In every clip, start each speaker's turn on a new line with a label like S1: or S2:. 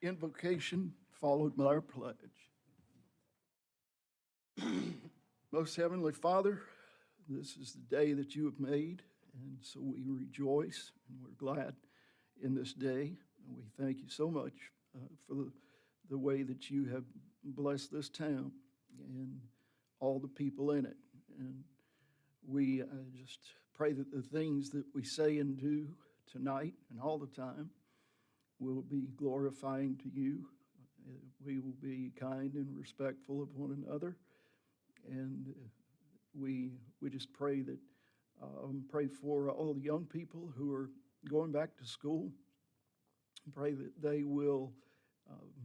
S1: invocation followed by our pledge. Most Heavenly Father, this is the day that you have made, and so we rejoice and we're glad in this day. And we thank you so much for the way that you have blessed this town and all the people in it. And we just pray that the things that we say and do tonight and all the time will be glorifying to you. We will be kind and respectful of one another. And we just pray that pray for all the young people who are going back to school. Pray that they will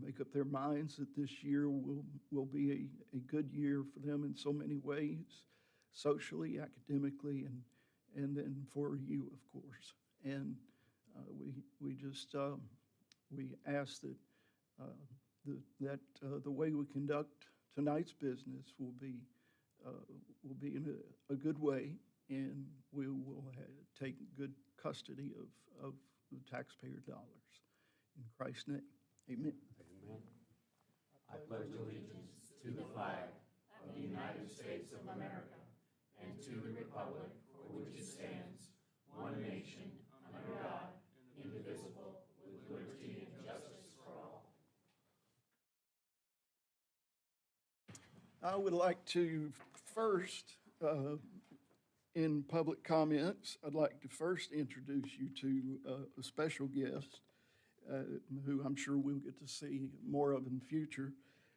S1: make up their minds that this year will be a good year for them in so many ways, socially, academically, and then for you, of course. And we just we ask that the way we conduct tonight's business will be in a good way, and we will take good custody of the taxpayer dollars. In Christ's name, amen.
S2: Amen. I pledge allegiance to the flag of the United States of America and to the republic for which it stands, one nation, under God, indivisible, with liberty and justice for all.
S1: I would like to first, in public comments, I'd like to first introduce you to a special guest who I'm sure we'll get to see more of in the future,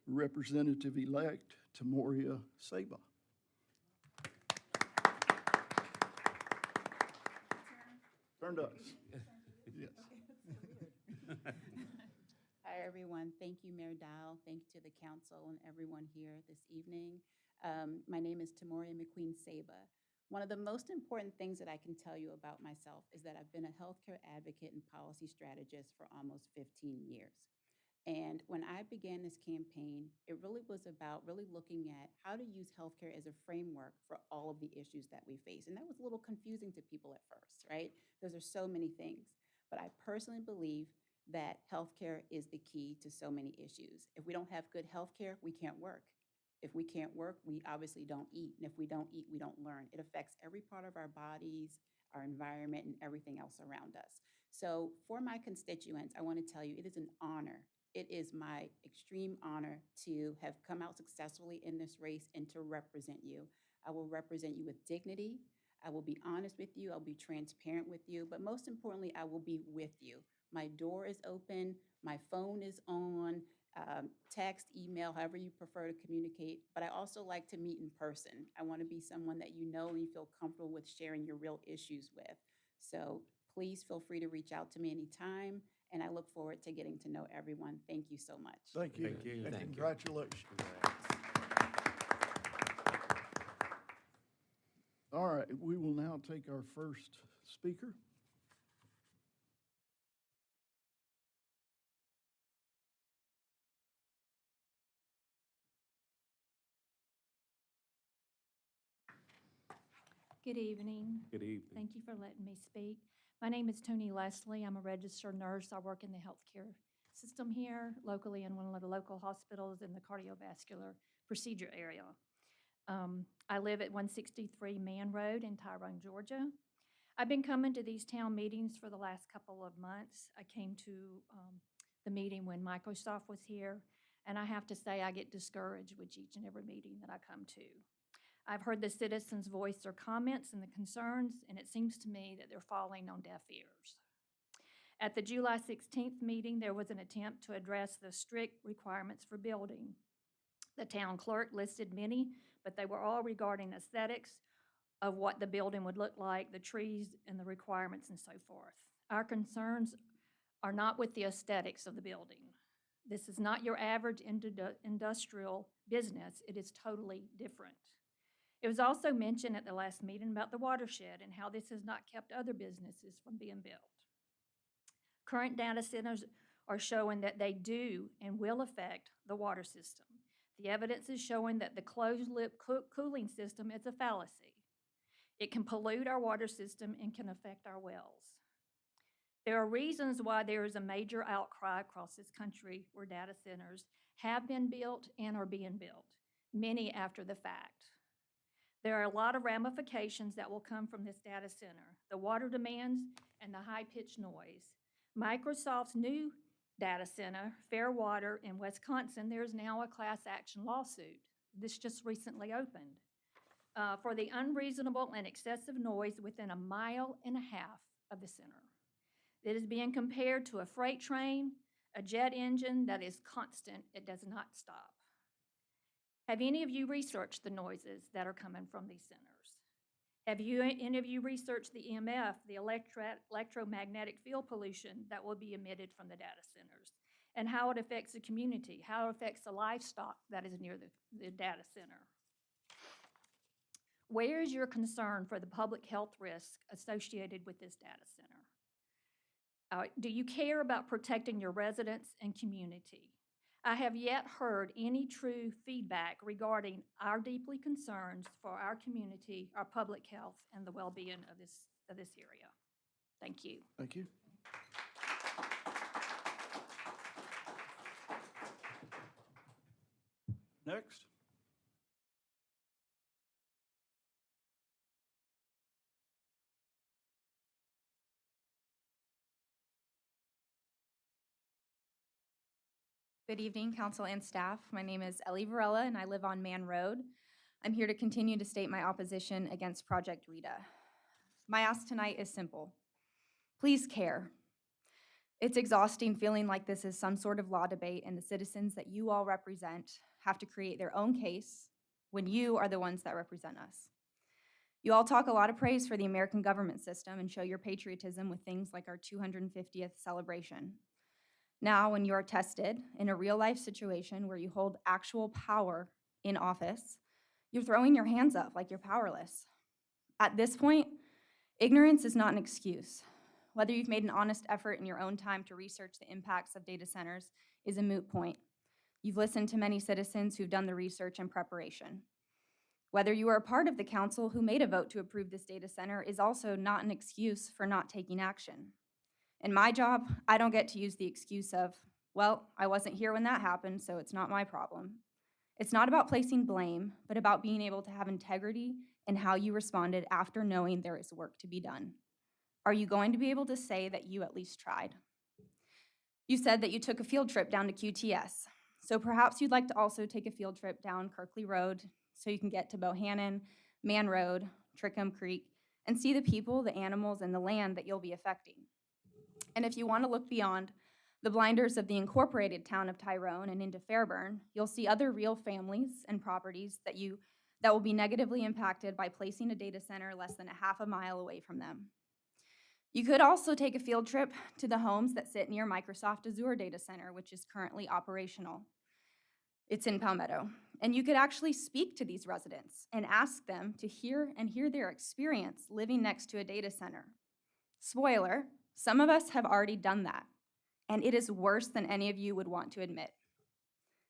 S1: Representative-elect Tamoria Saba. Turn to us. Yes.
S3: Hi, everyone. Thank you, Mayor Dial. Thank you to the council and everyone here this evening. My name is Tamoria McQueen Saba. One of the most important things that I can tell you about myself is that I've been a healthcare advocate and policy strategist for almost 15 years. And when I began this campaign, it really was about really looking at how to use healthcare as a framework for all of the issues that we face. And that was a little confusing to people at first, right? Because there's so many things. But I personally believe that healthcare is the key to so many issues. If we don't have good healthcare, we can't work. If we can't work, we obviously don't eat. And if we don't eat, we don't learn. It affects every part of our bodies, our environment, and everything else around us. So for my constituents, I want to tell you, it is an honor. It is my extreme honor to have come out successfully in this race and to represent you. I will represent you with dignity. I will be honest with you. I'll be transparent with you. But most importantly, I will be with you. My door is open. My phone is on. Text, email, however you prefer to communicate. But I also like to meet in person. I want to be someone that you know and you feel comfortable with sharing your real issues with. So please feel free to reach out to me anytime. And I look forward to getting to know everyone. Thank you so much.
S1: Thank you.
S2: Thank you.
S1: And
S2: Thank you.
S1: congratulations. All right, we will now take our first speaker.
S4: Good evening.
S2: Good evening.
S4: Thank you for letting me speak. My name is Tony Leslie. I'm a registered nurse. I work in the healthcare system here locally in one of the local hospitals in the cardiovascular procedure area. I live at 163 Man Road in Tyrone, Georgia. I've been coming to these town meetings for the last couple of months. I came to the meeting when Microsoft was here, and I have to say I get discouraged with each and every meeting that I come to. I've heard the citizens voice their comments and the concerns, and it seems to me that they're falling on deaf ears. At the July 16th meeting, there was an attempt to address the strict requirements for building. The town clerk listed many, but they were all regarding aesthetics of what the building would look like, the trees and the requirements and so forth. Our concerns are not with the aesthetics of the building. This is not your average industrial business. It is totally different. It was also mentioned at the last meeting about the watershed and how this has not kept other businesses from being built. Current data centers are showing that they do and will affect the water system. The evidence is showing that the closed-loop cooling system is a fallacy. It can pollute our water system and can affect our wells. There are reasons why there is a major outcry across this country where data centers have been built and are being built, many after the fact. There are a lot of ramifications that will come from this data center, the water demands and the high-pitched noise. Microsoft's new data center, Fairwater in Wisconsin, there is now a class action lawsuit. This just recently opened for the unreasonable and excessive noise within 1.5 miles of the center. It is being compared to a freight train, a jet engine that is constant, it does not stop. Have any of you researched the noises that are coming from these centers? Have any of you researched the EMF, the electromagnetic field pollution that will be emitted from the data centers, and how it affects the community, how it affects the livestock that is near the data center? Where is your concern for the public health risk associated with this data center? Do you care about protecting your residents and community? I have yet heard any true feedback regarding our deeply concerns for our community, our public health, and the well-being of this area. Thank you.
S1: Thank you. Next.
S5: Good evening, council and staff. My name is Ellie Varela, and I live on Man Road. I'm here to continue to state my opposition against Project Rita. My ask tonight is simple. Please care. It's exhausting feeling like this is some sort of law debate and the citizens that you all represent have to create their own case when you are the ones that represent us. You all talk a lot of praise for the American government system and show your patriotism with things like our 250th celebration. Now, when you are tested in a real-life situation where you hold actual power in office, you're throwing your hands up like you're powerless. At this point, ignorance is not an excuse. Whether you've made an honest effort in your own time to research the impacts of data centers is a moot point. You've listened to many citizens who've done the research and preparation. Whether you are a part of the council who made a vote to approve this data center is also not an excuse for not taking action. In my job, I don't get to use the excuse of, well, I wasn't here when that happened, so it's not my problem. It's not about placing blame, but about being able to have integrity in how you responded after knowing there is work to be done. Are you going to be able to say that you at least tried? You said that you took a field trip down to QTS, so perhaps you'd like to also take a field trip down Kirkley Road so you can get to Bohannon, Man Road, Trickham Creek, and see the people, the animals, and the land that you'll be affecting. And if you want to look beyond the blinders of the incorporated town of Tyrone and into Fairburn, you'll see other real families and properties that will be negatively impacted by placing a data center less than 1/2 mile away from them. You could also take a field trip to the homes that sit near Microsoft Azure data center, which is currently operational. It's in Palmetto. And you could actually speak to these residents and ask them to hear their experience living next to a data center. Spoiler, some of us have already done that, and it is worse than any of you would want to admit.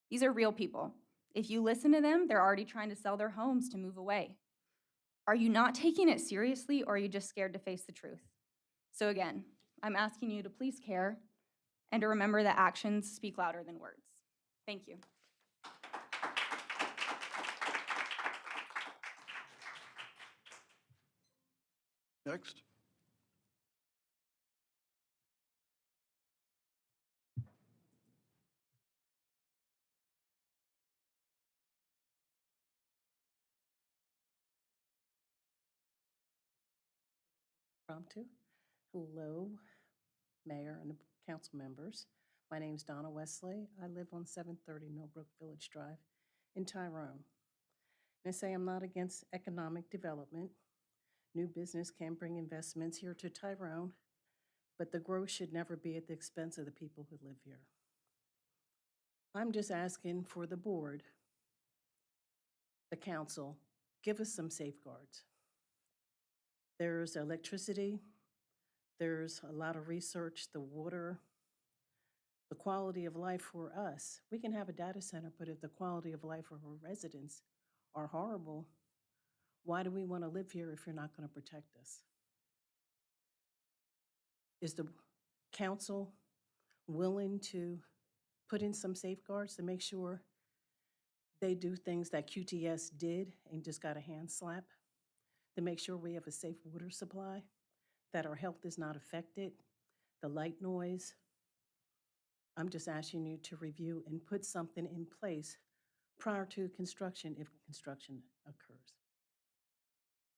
S5: These are real people. If you listen to them, they're already trying to sell their homes to move away. Are you not taking it seriously, or are you just scared to face the truth? So again, I'm asking you to please care and to remember that actions speak louder than words. Thank you.
S1: Next.
S6: Promptu. Hello, Mayor and the council members. My name is Donna Wesley. I live on 730 Millbrook Village Drive in Tyrone. And I say I'm not against economic development. New business can bring investments here to Tyrone, but the growth should never be at the expense of the people who live here. I'm just asking for the board, the council, give us some safeguards. There's electricity, there's a lot of research, the water, the quality of life for us. We can have a data center, but if the quality of life for our residents are horrible, why do we want to live here if you're not going to protect us? council willing to put in some safeguards to make sure they do things that QTS did and just got a hand slap, to make sure we have a safe water supply, that our health is not affected, the light noise. I'm just asking you to review and put something in place prior to construction if construction occurs.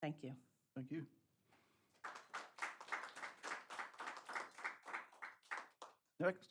S6: Thank you.
S1: Thank you. Next.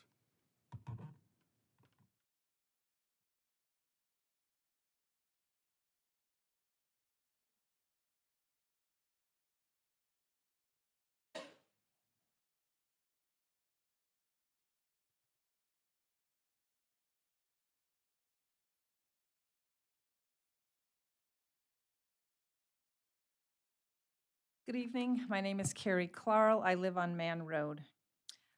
S7: Good evening. My name is Carrie Clarl. I live on Man Road.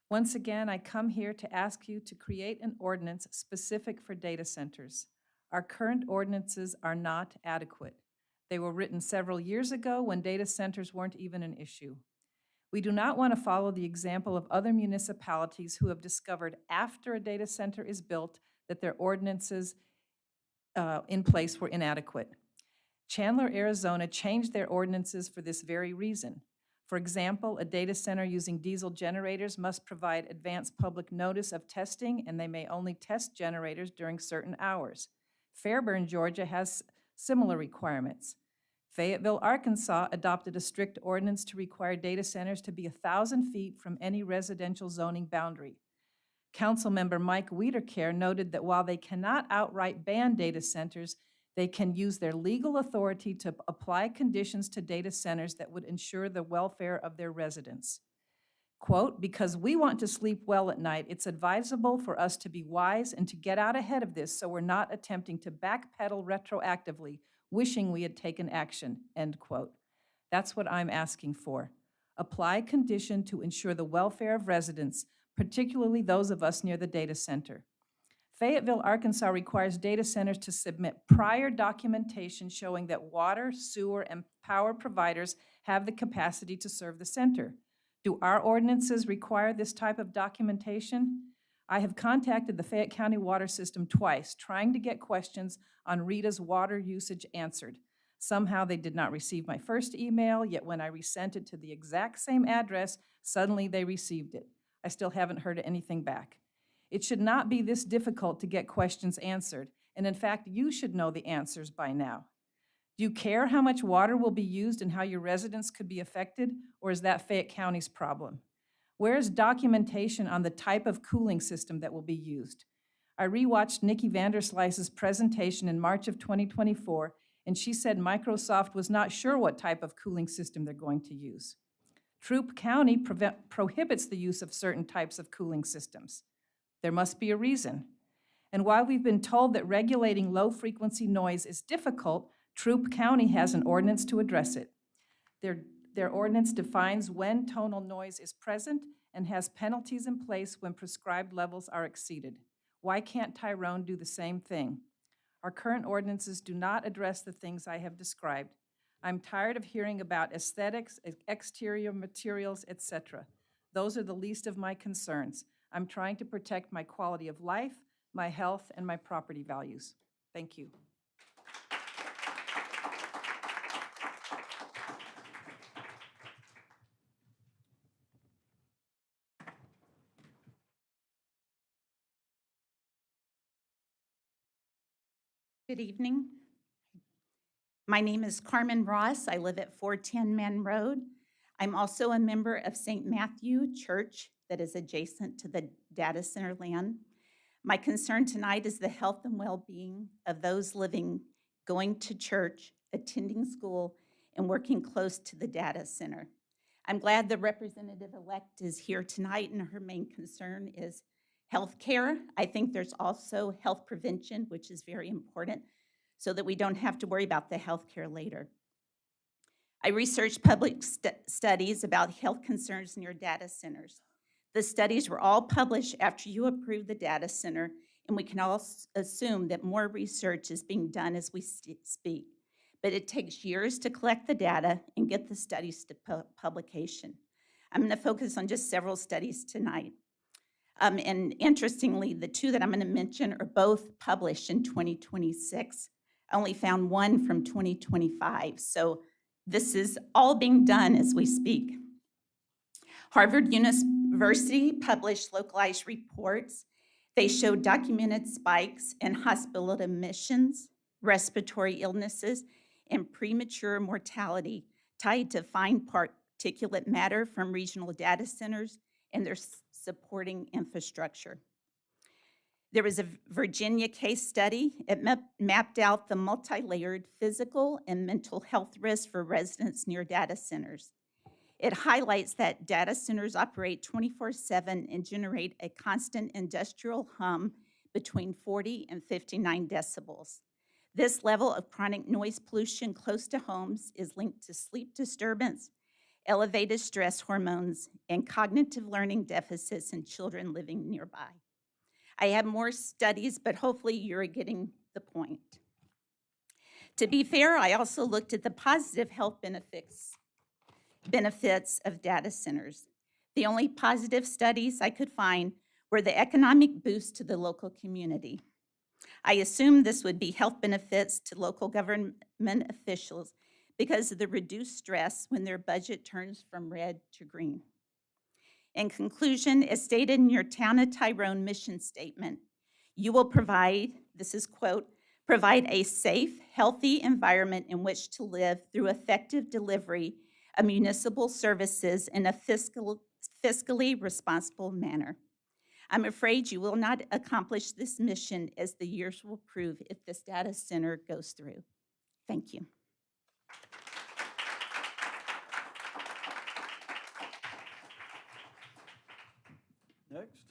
S7: Once again, I come here to ask you to create an ordinance specific for data centers. Our current ordinances are not adequate. They were written several years ago when data centers weren't even an issue. We do not want to follow the example of other municipalities who have discovered after a data center is built that their ordinances in place were inadequate. Chandler, Arizona changed their ordinances for this very reason. For example, a data center using diesel generators must provide advance public notice of testing, and they may only test generators during certain hours. Fairburn, Georgia has similar requirements. Fayetteville, Arkansas adopted a strict ordinance to require data centers to be 1,000 feet from any residential zoning boundary. Councilmember Mike Wiederkehr noted that while they cannot outright ban data centers, they can use their legal authority to apply conditions to data centers that would ensure the welfare of their residents. Quote, because we want to sleep well at night, it's advisable for us to be wise and to get out ahead of this so we're not attempting to backpedal retroactively, wishing we had taken action, end quote. That's what I'm asking for. Apply condition to ensure the welfare of residents, particularly those of us near the data center. Fayetteville, Arkansas requires data centers to submit prior documentation showing that water, sewer, and power providers have the capacity to serve the center. Do our ordinances require this type of documentation? I have contacted the Fayette County Water System twice, trying to get questions on Rita's water usage answered. Somehow they did not receive my first email, yet when I resent it to the exact same address, suddenly they received it. I still haven't heard anything back. It should not be this difficult to get questions answered, and in fact, you should know the answers by now. Do you care how much water will be used and how your residents could be affected, or is that Fayette County's problem? Where is documentation on the type of cooling system that will be used? I rewatched Nikki Vanderslice's presentation in March of 2024, and she said Microsoft was not sure what type of cooling system they're going to use. Troup County prohibits the use of certain types of cooling systems. There must be a reason. And while we've been told that regulating low-frequency noise is difficult, Troup County has an ordinance to address it. Their ordinance defines when tonal noise is present and has penalties in place when prescribed levels are exceeded. Why can't Tyrone do the same thing? Our current ordinances do not address the things I have described. I'm tired of hearing about aesthetics, exterior materials, etc. Those are the least of my concerns. I'm trying to protect my quality of life, my health, and my property values. Thank you.
S3: Good evening. My name is Carmen Ross. I live at 410 Man Road. I'm also a member of St. Matthew Church that is adjacent to the data center land. My concern tonight is the health and well-being of those living, going to church, attending school, and working close to the data center. I'm glad the representative-elect is here tonight, and her main concern is health care. I think there's also health prevention, which is very important, so that we don't have to worry about the health care later. I researched public studies about health concerns near data centers. The studies were all published after you approved the data center, and we can all assume that more research is being done as we speak. But it takes years to collect the data and get the studies to publication. I'm going to focus on just several studies tonight. And interestingly, the two that I'm going to mention are both published in 2026. I only found one from 2025. So this is all being done as we speak. Harvard University published localized reports. They showed documented spikes in hospital admissions, respiratory illnesses, and premature mortality tied to fine particulate matter from regional data centers and their supporting infrastructure. There was a Virginia case study. It mapped out the multi-layered physical and mental health risks for residents near data centers. It highlights that data centers operate 24/7 and generate a constant industrial hum between 40 and 59 decibels. This level of chronic noise pollution close to homes is linked to sleep disturbance, elevated stress hormones, and cognitive learning deficits in children living nearby. I have more studies, but hopefully you're getting the point. To be fair, I also looked at the positive health benefits of data centers. The only positive studies I could find were the economic boost to the local community. I assumed this would be health benefits to local government officials because of the reduced stress when their budget turns from red to green. In conclusion, as stated in your Town of Tyrone mission statement, you will provide, this is quote, provide a safe, healthy environment in which to live through effective delivery of municipal services in a fiscally responsible manner. I'm afraid you will not accomplish this mission, as the years will prove, if this data center goes through. Thank you.
S1: Next.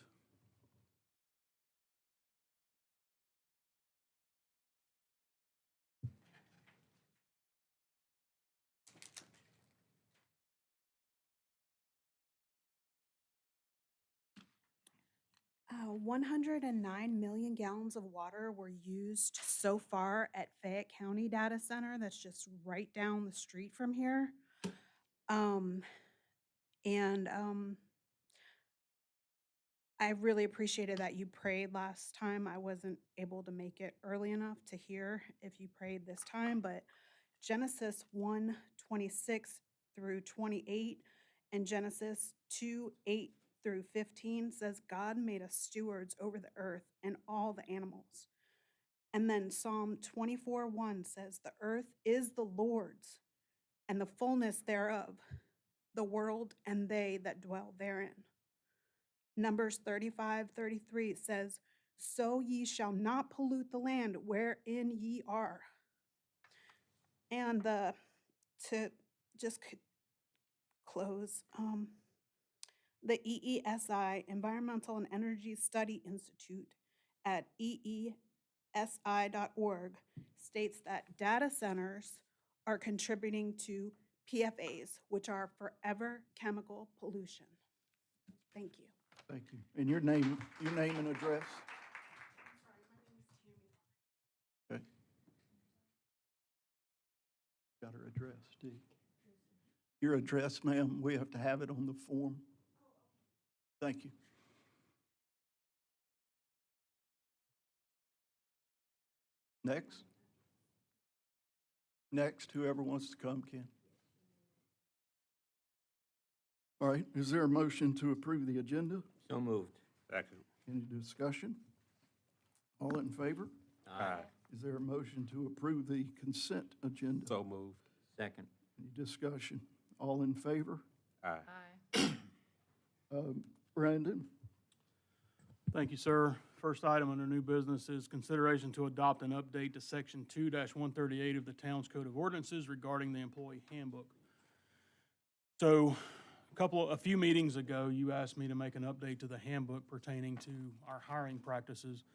S8: Uh, 109 million gallons of water were used so far at Fayette County Data Center. That's just right down the street from here. Um, and I really appreciated that you prayed last time. I wasn't able to make it early enough to hear if you prayed this time, but Genesis 1:26 through 28 and Genesis 2:8 through 15 says God made us stewards over the earth and all the animals. And then Psalm 24:1 says the earth is the Lord's and the fullness thereof, the world and they that dwell therein. Numbers 35:33 says, so ye shall not pollute the land wherein ye are. And to just close, the EESI, Environmental and Energy Study Institute at eesi.org, states that data centers are contributing to PFAS, which are forever chemical pollution. Thank you.
S1: Thank you. And your name and address? Okay. Got her address, Steve. Your address, ma'am, we have to have it on the form. Thank you. Next. Next, whoever wants to come can. All right, is there a motion to approve the agenda?
S2: So moved. Second.
S1: Any discussion? All in favor?
S2: Aye.
S1: Is there a motion to approve the consent agenda?
S2: So moved. Second.
S1: Any discussion? All in favor?
S2: Aye.
S1: Brandon?
S9: Thank you, sir. First item under new business is consideration to adopt an update to Section 2-138 of the Town's Code of Ordinances regarding the employee handbook. So a few meetings ago, you asked me to make an update to the handbook pertaining to our hiring practices.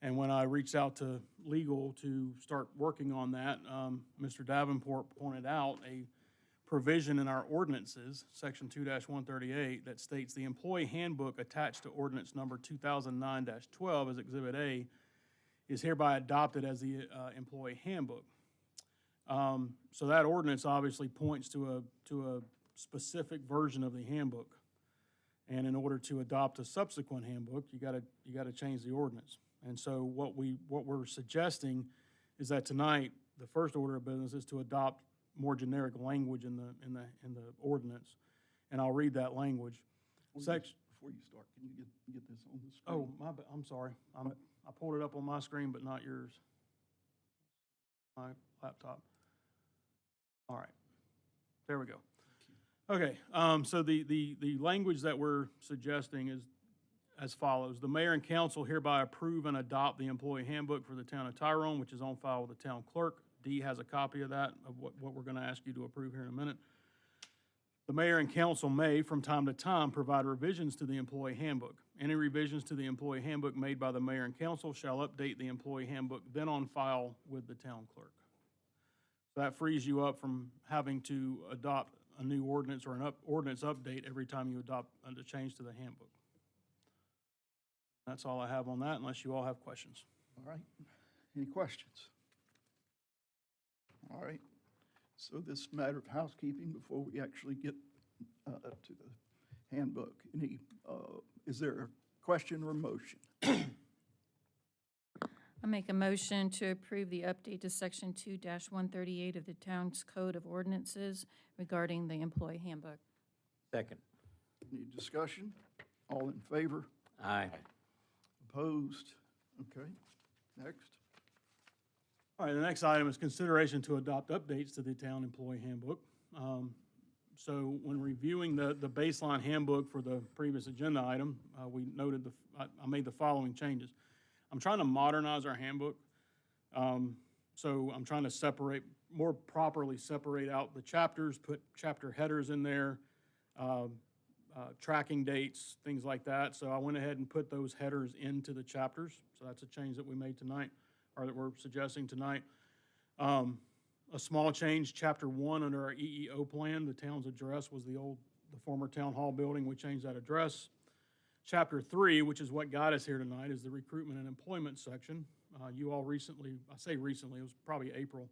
S9: And when I reached out to legal to start working on that, Mr. Davenport pointed out a provision in our ordinances, Section 2-138, that states the employee handbook attached to ordinance number 2009-12 as Exhibit A is hereby adopted as the employee handbook. So that ordinance obviously points to a specific version of the handbook. And in order to adopt a subsequent handbook, you gotta change the ordinance. And so what we're suggesting is that tonight, the first order of business is to adopt more generic language in the ordinance. And I'll read that language.
S1: Before you start, can you get this on the screen?
S9: Oh, I'm sorry. I pulled it up on my screen, but not yours. My laptop. All right. There we go. Okay, so the language that we're suggesting is as follows. The mayor and council hereby approve and adopt the employee handbook for the town of Tyrone, which is on file with the town clerk. Dee has a copy of that, of what we're gonna ask you to approve here in a minute. The mayor and council may, from time to time, provide revisions to the employee handbook. Any revisions to the employee handbook made by the mayor and council shall update the employee handbook then on file with the town clerk. So that frees you up from having to adopt a new ordinance or an ordinance update every time you adopt a change to the handbook. That's all I have on that, unless you all have questions.
S1: All right. Any questions? All right. So this matter of housekeeping before we actually get to the handbook. Is there a question or a motion?
S10: I make a motion to approve the update to Section 2-138 of the Town's Code of Ordinances regarding the employee handbook.
S2: Second.
S1: Any discussion? All in favor?
S2: Aye.
S1: Opposed? Okay. Next.
S9: All right, the next item is consideration to adopt updates to the town employee handbook. So when reviewing the baseline handbook for the previous agenda item, we noted I made the following changes. I'm trying to modernize our handbook. So I'm trying to more properly separate out the chapters, put chapter headers in there, tracking dates, things like that. So I went ahead and put those headers into the chapters. So that's a change that we made tonight, or that we're suggesting tonight. A small change, chapter 1 under our EEO plan, the town's address was the former town hall building. We changed that address. Chapter 3, which is what got us here tonight, is the recruitment and employment section. You all recently, I say recently, it was probably April,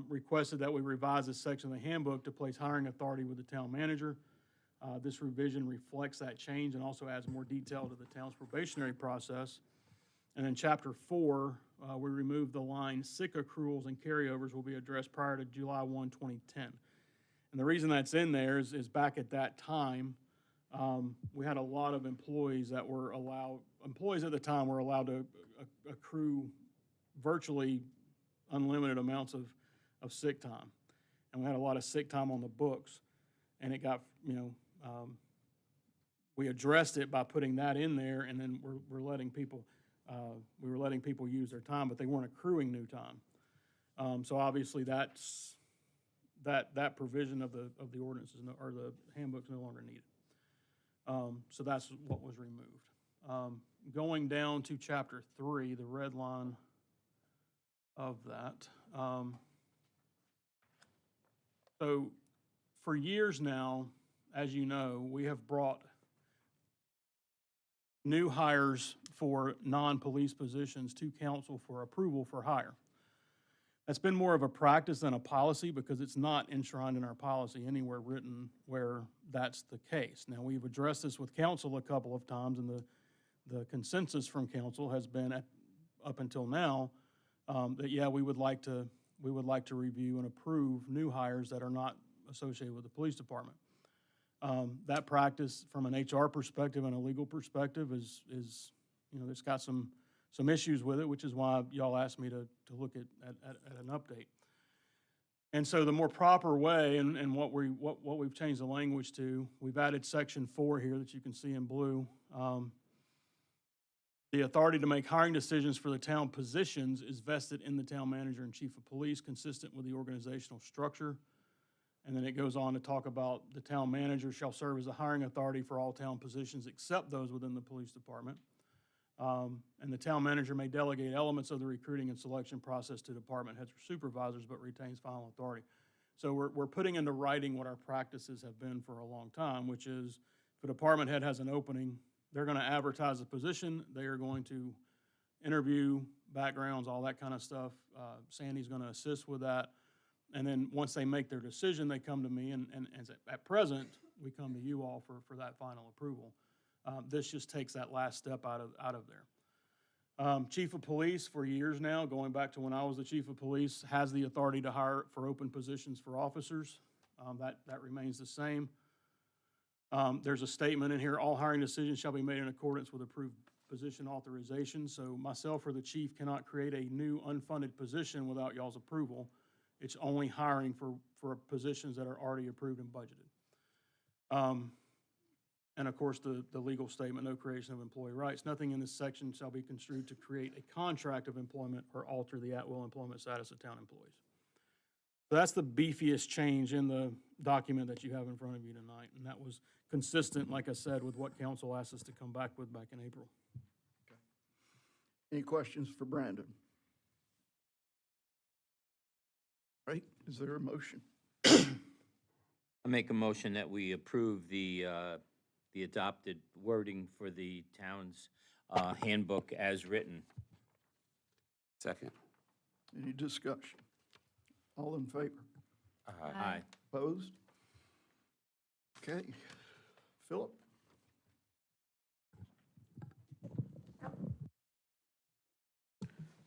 S9: requested that we revise this section of the handbook to place hiring authority with the town manager. This revision reflects that change and also adds more detail to the town's probationary process. And then chapter 4, we removed the line sick accruals and carryovers will be addressed prior to July 1, 2010. And the reason that's in there is back at that time, we had a lot of employees at the time were allowed to accrue virtually unlimited amounts of sick time. And we had a lot of sick time on the books. And it got, we addressed it by putting that in there, and then we're letting people, we were letting people use their time, but they weren't accruing new time. So obviously that provision of the ordinances or the handbook's no longer needed. So that's what was removed. Going down to chapter 3, the red line of that. So for years now, as you know, we have brought new hires for non-police positions to council for approval for hire. That's been more of a practice than a policy because it's not enshrined in our policy anywhere written where that's the case. Now, we've addressed this with council a couple of times, and the consensus from council has been up until now that, yeah, we would like to review and approve new hires that are not associated with the police department. That practice from an HR perspective and a legal perspective is it's got some issues with it, which is why y'all asked me to look at an update. And so the more proper way and what we've changed the language to, we've added section 4 here that you can see in blue. The authority to make hiring decisions for the town positions is vested in the town manager and chief of police, consistent with the organizational structure. And then it goes on to talk about the town manager shall serve as a hiring authority for all town positions except those within the police department. And the town manager may delegate elements of the recruiting and selection process to department heads or supervisors, but retains final authority. So we're putting into writing what our practices have been for a long time, which is if a department head has an opening, they're going to advertise the position. They are going to interview, backgrounds, all that kind of stuff. Sandy's going to assist with that. And then once they make their decision, they come to me, and at present, we come to you all for that final approval. This just takes that last step out of there. Chief of Police, for years now, going back to when I was the Chief of Police, has the authority to hire for open positions for officers. That remains the same. There's a statement in here, all hiring decisions shall be made in accordance with approved position authorization. So myself or the chief cannot create a new unfunded position without y'all's approval. It's only hiring for positions that are already approved and budgeted. And of course, the legal statement, no creation of employee rights. Nothing in this section shall be construed to create a contract of employment or alter the at-will employment status of town employees. So that's the beefiest change in the document that you have in front of you tonight. And that was consistent, like I said, with what council asked us to come back with back in April.
S1: Any questions for Brandon? Right, is there a motion?
S2: I make a motion that we approve the adopted wording for the town's handbook as written.
S11: Second.
S1: Any discussion? All in favor?
S2: Aye.
S1: Opposed? Okay. Philip?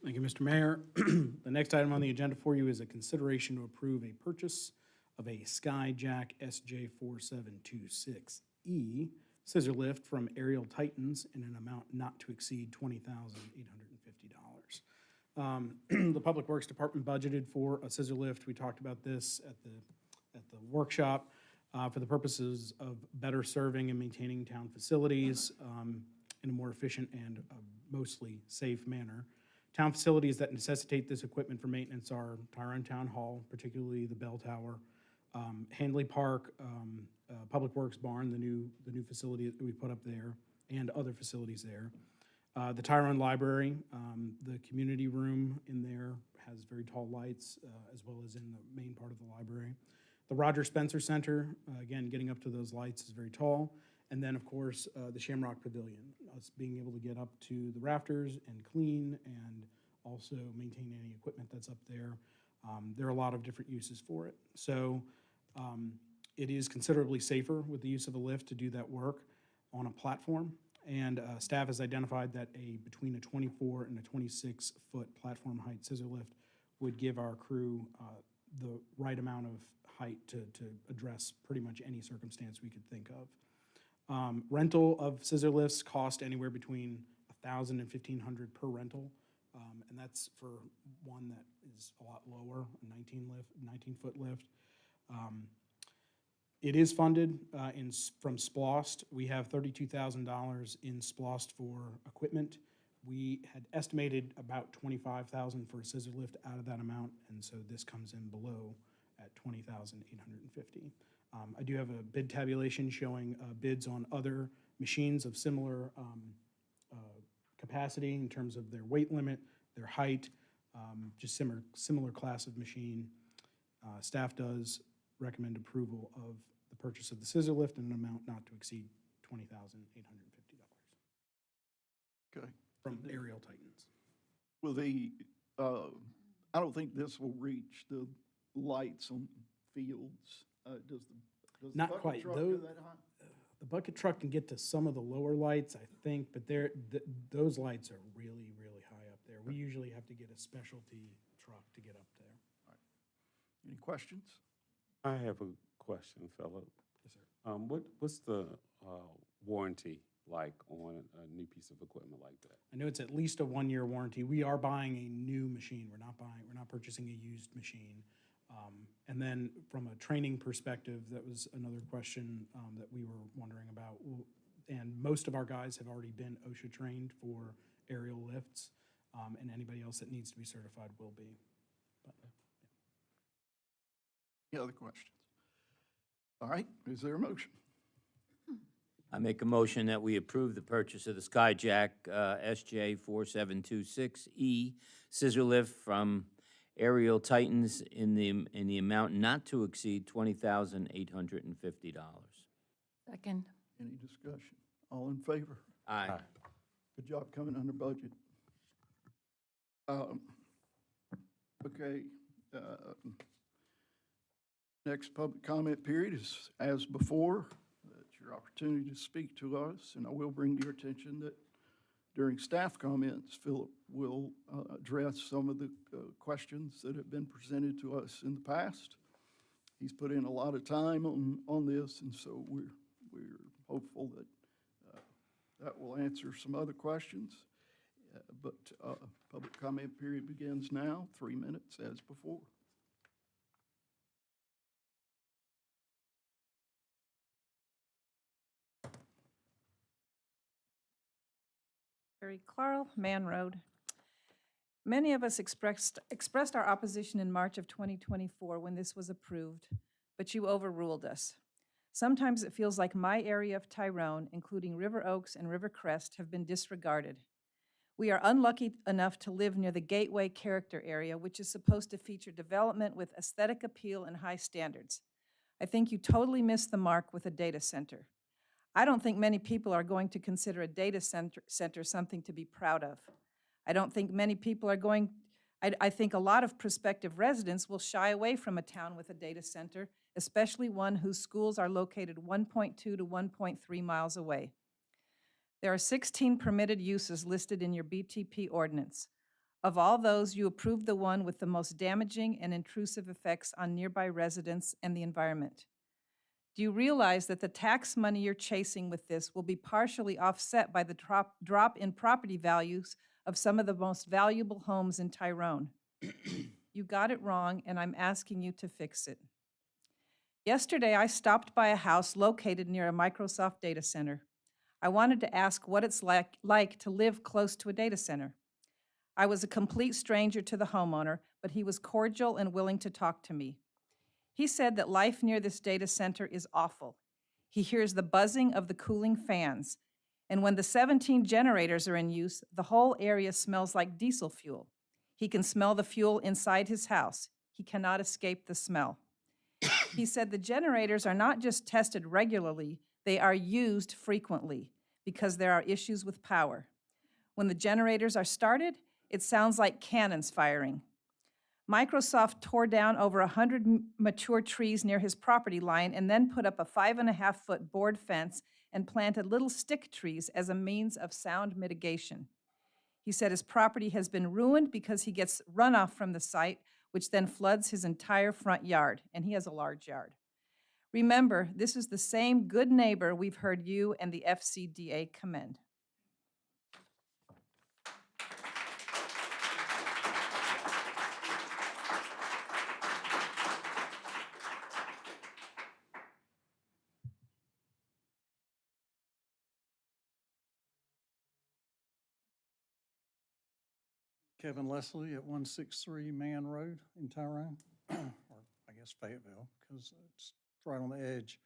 S12: Thank you, Mr. Mayor. The next item on the agenda for you is a consideration to approve a purchase of a Skyjack SJ4726E scissor lift from Aerial Titans in an amount not to exceed $20,850. The Public Works Department budgeted for a scissor lift. We talked about this at the workshop for the purposes of better serving and maintaining town facilities in a more efficient and mostly safe manner. Town facilities that necessitate this equipment for maintenance are Tyrone Town Hall, particularly the bell tower, Handley Park, Public Works Barn, the new facility that we put up there, and other facilities there. The Tyrone Library, the community room in there has very tall lights, as well as in the main part of the library. The Roger Spencer Center, again, getting up to those lights is very tall. And then, of course, the Shamrock Pavilion, us being able to get up to the rafters and clean and also maintain any equipment that's up there. There are a lot of different uses for it. So it is considerably safer with the use of a lift to do that work on a platform. And staff has identified that between a 24 and a 26-foot platform height scissor lift would give our crew the right amount of height to address pretty much any circumstance we could think of. Rental of scissor lifts cost anywhere between $1,000 and $1,500 per rental, and that's for one that is a lot lower, a 19-foot lift. It is funded from SPLOST. We have $32,000 in SPLOST for equipment. We had estimated about $25,000 for a scissor lift out of that amount, and so this comes in below at $20,850. I do have a bid tabulation showing bids on other machines of similar capacity in terms of their weight limit, their height, just similar class of machine. Staff does recommend approval of the purchase of the scissor lift in an amount not to exceed $20,850
S1: Okay.
S12: from Aerial Titans.
S1: Will I don't think this will reach the lights on fields. Does the
S12: Not
S1: bucket
S12: quite.
S1: truck go that high?
S12: The bucket truck can get to some of the lower lights, I think, but those lights are really, really high up there. We usually have to get a specialty truck to get up there.
S1: Any questions?
S11: I have a question, Philip.
S12: Yes, sir.
S11: What's the warranty like on a new piece of equipment like that?
S12: I know it's at least a 1-year warranty. We are buying a new machine. We're not purchasing a used machine. And then from a training perspective, that was another question that we were wondering about. And most of our guys have already been OSHA trained for aerial lifts, and anybody else that needs to be certified will be. But,
S1: Any other questions? All right, is there a motion?
S2: I make a motion that we approve the purchase of the Skyjack SJ4726E scissor lift from Aerial Titans in the amount not to exceed $20,850.
S10: Second.
S1: Any discussion? All in favor?
S2: Aye.
S1: Good job coming under budget. Okay, Next public comment period is, as before, it's your opportunity to speak to us, and I will bring to your attention that during staff comments, Philip will address some of the questions that have been presented to us in the past. He's put in a lot of time on this, and so we're hopeful that that will answer some other questions. But public comment period begins now, 3 minutes as before.
S7: Carrie Clarl, Man Road. Many of us expressed our opposition in March of 2024 when this was approved, but you overruled us. Sometimes it feels like my area of Tyrone, including River Oaks and River Crest, have been disregarded. We are unlucky enough to live near the Gateway Character Area, which is supposed to feature development with aesthetic appeal and high standards. I think you totally missed the mark with a data center. I don't think many people are going to consider a data center something to be proud of. I don't think many people are going, I think a lot of prospective residents will shy away from a town with a data center, especially one whose schools are located 1.2 to 1.3 miles away. There are 16 permitted uses listed in your BTP ordinance. Of all those, you approved the one with the most damaging and intrusive effects on nearby residents and the environment. Do you realize that the tax money you're chasing with this will be partially offset by the drop in property values of some of the most valuable homes in Tyrone? You got it wrong, and I'm asking you to fix it. Yesterday, I stopped by a house located near a Microsoft data center. I wanted to ask what it's like to live close to a data center. I was a complete stranger to the homeowner, but he was cordial and willing to talk to me. He said that life near this data center is awful. He hears the buzzing of the cooling fans, and when the 17 generators are in use, the whole area smells like diesel fuel. He can smell the fuel inside his house. He cannot escape the smell. He said the generators are not just tested regularly, they are used frequently because there are issues with power. When the generators are started, it sounds like cannons firing. Microsoft tore down over 100 mature trees near his property line and then put up a 5.5-foot board fence and planted little stick trees as a means of sound mitigation. He said his property has been ruined because he gets runoff from the site, which then floods his entire front yard, and he has a large yard. Remember, this is the same good neighbor we've heard you and the FCDA commend.
S13: Kevin Leslie at 163 Man Road in Tyrone, or I guess Fayetteville, because it's right on the edge.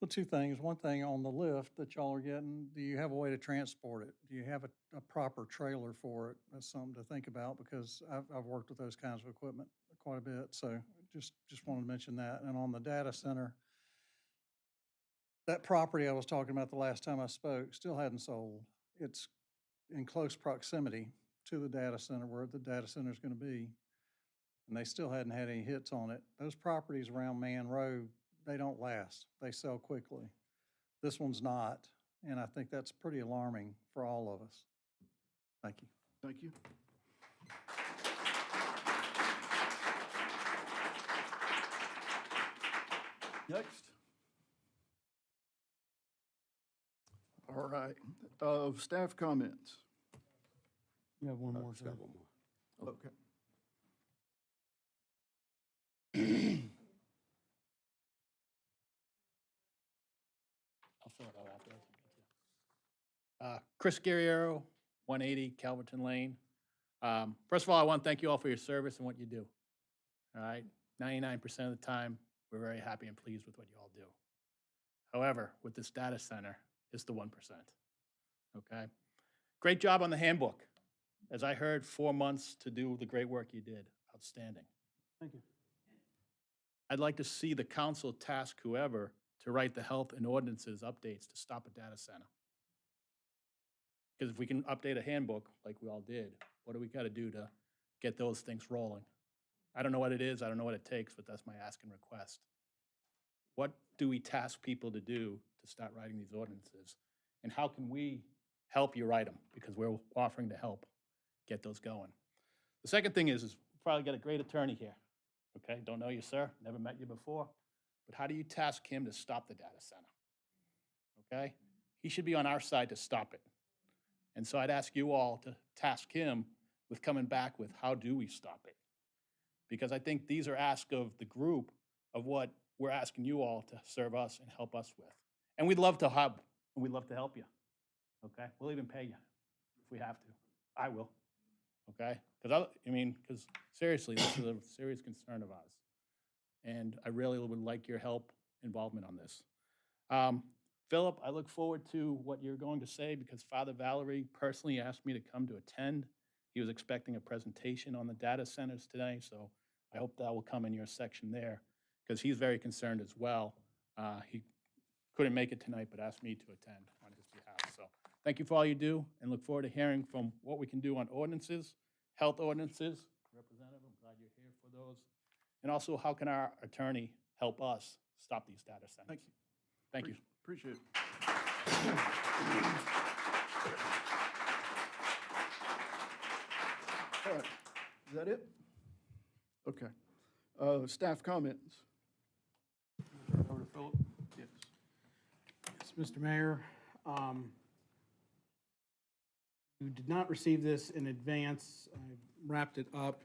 S13: Well, two things. One thing on the lift that y'all are getting, do you have a way to transport it? Do you have a proper trailer for it? That's something to think about because I've worked with those kinds of equipment quite a bit. So just wanted to mention that. And on the data center, that property I was talking about the last time I spoke still hadn't sold. It's in close proximity to the data center where the data center is going to be, and they still hadn't had any hits on it. Those properties around Man Road, they don't last. They sell quickly. This one's not, and I think that's pretty alarming for all of us. Thank you.
S1: Thank you. Next. All right, staff comments.
S9: You have one more,
S11: Just
S9: sir.
S11: got one more.
S1: Okay.
S2: I'll fill it out after. Chris Guerriero, 180 Calverton Lane. First of all, I want to thank you all for your service and what you do. All right, 99% of the time, we're very happy and pleased with what you all do. However, with this data center, it's the 1%. Okay? Great job on the handbook. As I heard, 4 months to do the great work you did. Outstanding.
S9: Thank you.
S2: I'd like to see the council task whoever to write the health and ordinances updates to stop a data center. Because if we can update a handbook like we all did, what do we got to do to get those things rolling?
S14: I don't know what it is, I don't know what it takes, but that's my ask and request. What do we task people to do to start writing these ordinances? And how can we help you write them? Because we're offering to help get those going. The second thing is we probably got a great attorney here, okay? Don't know you, sir, never met you before, but how do you task him to stop the data center? Okay? He should be on our side to stop it. And so I'd ask you all to task him with coming back with how do we stop it? Because I think these are asks of the group of what we're asking you all to serve us and help us with. And we'd love to help, and we'd love to help you, okay? We'll even pay you if we have to. I will, okay? Because seriously, this is a serious concern of ours. And I really would like your help, involvement on this. Philip, I look forward to what you're going to say because Father Valerie personally asked me to come to attend. He was expecting a presentation on the data centers today, so I hope that will come in your section there because he's very concerned as well. He couldn't make it tonight, but asked me to attend on his behalf. So thank you for all you do and look forward to hearing from what we can do on ordinances, health ordinances. Representative, I'm glad you're here for those. And also, how can our attorney help us stop these data centers?
S1: Thank you.
S14: Thank you.
S1: Appreciate it. All right, is that it? Okay. Staff comments.
S9: Over to Philip.
S1: Yes.
S12: Yes, Mr. Mayor, you did not receive this in advance. I wrapped it up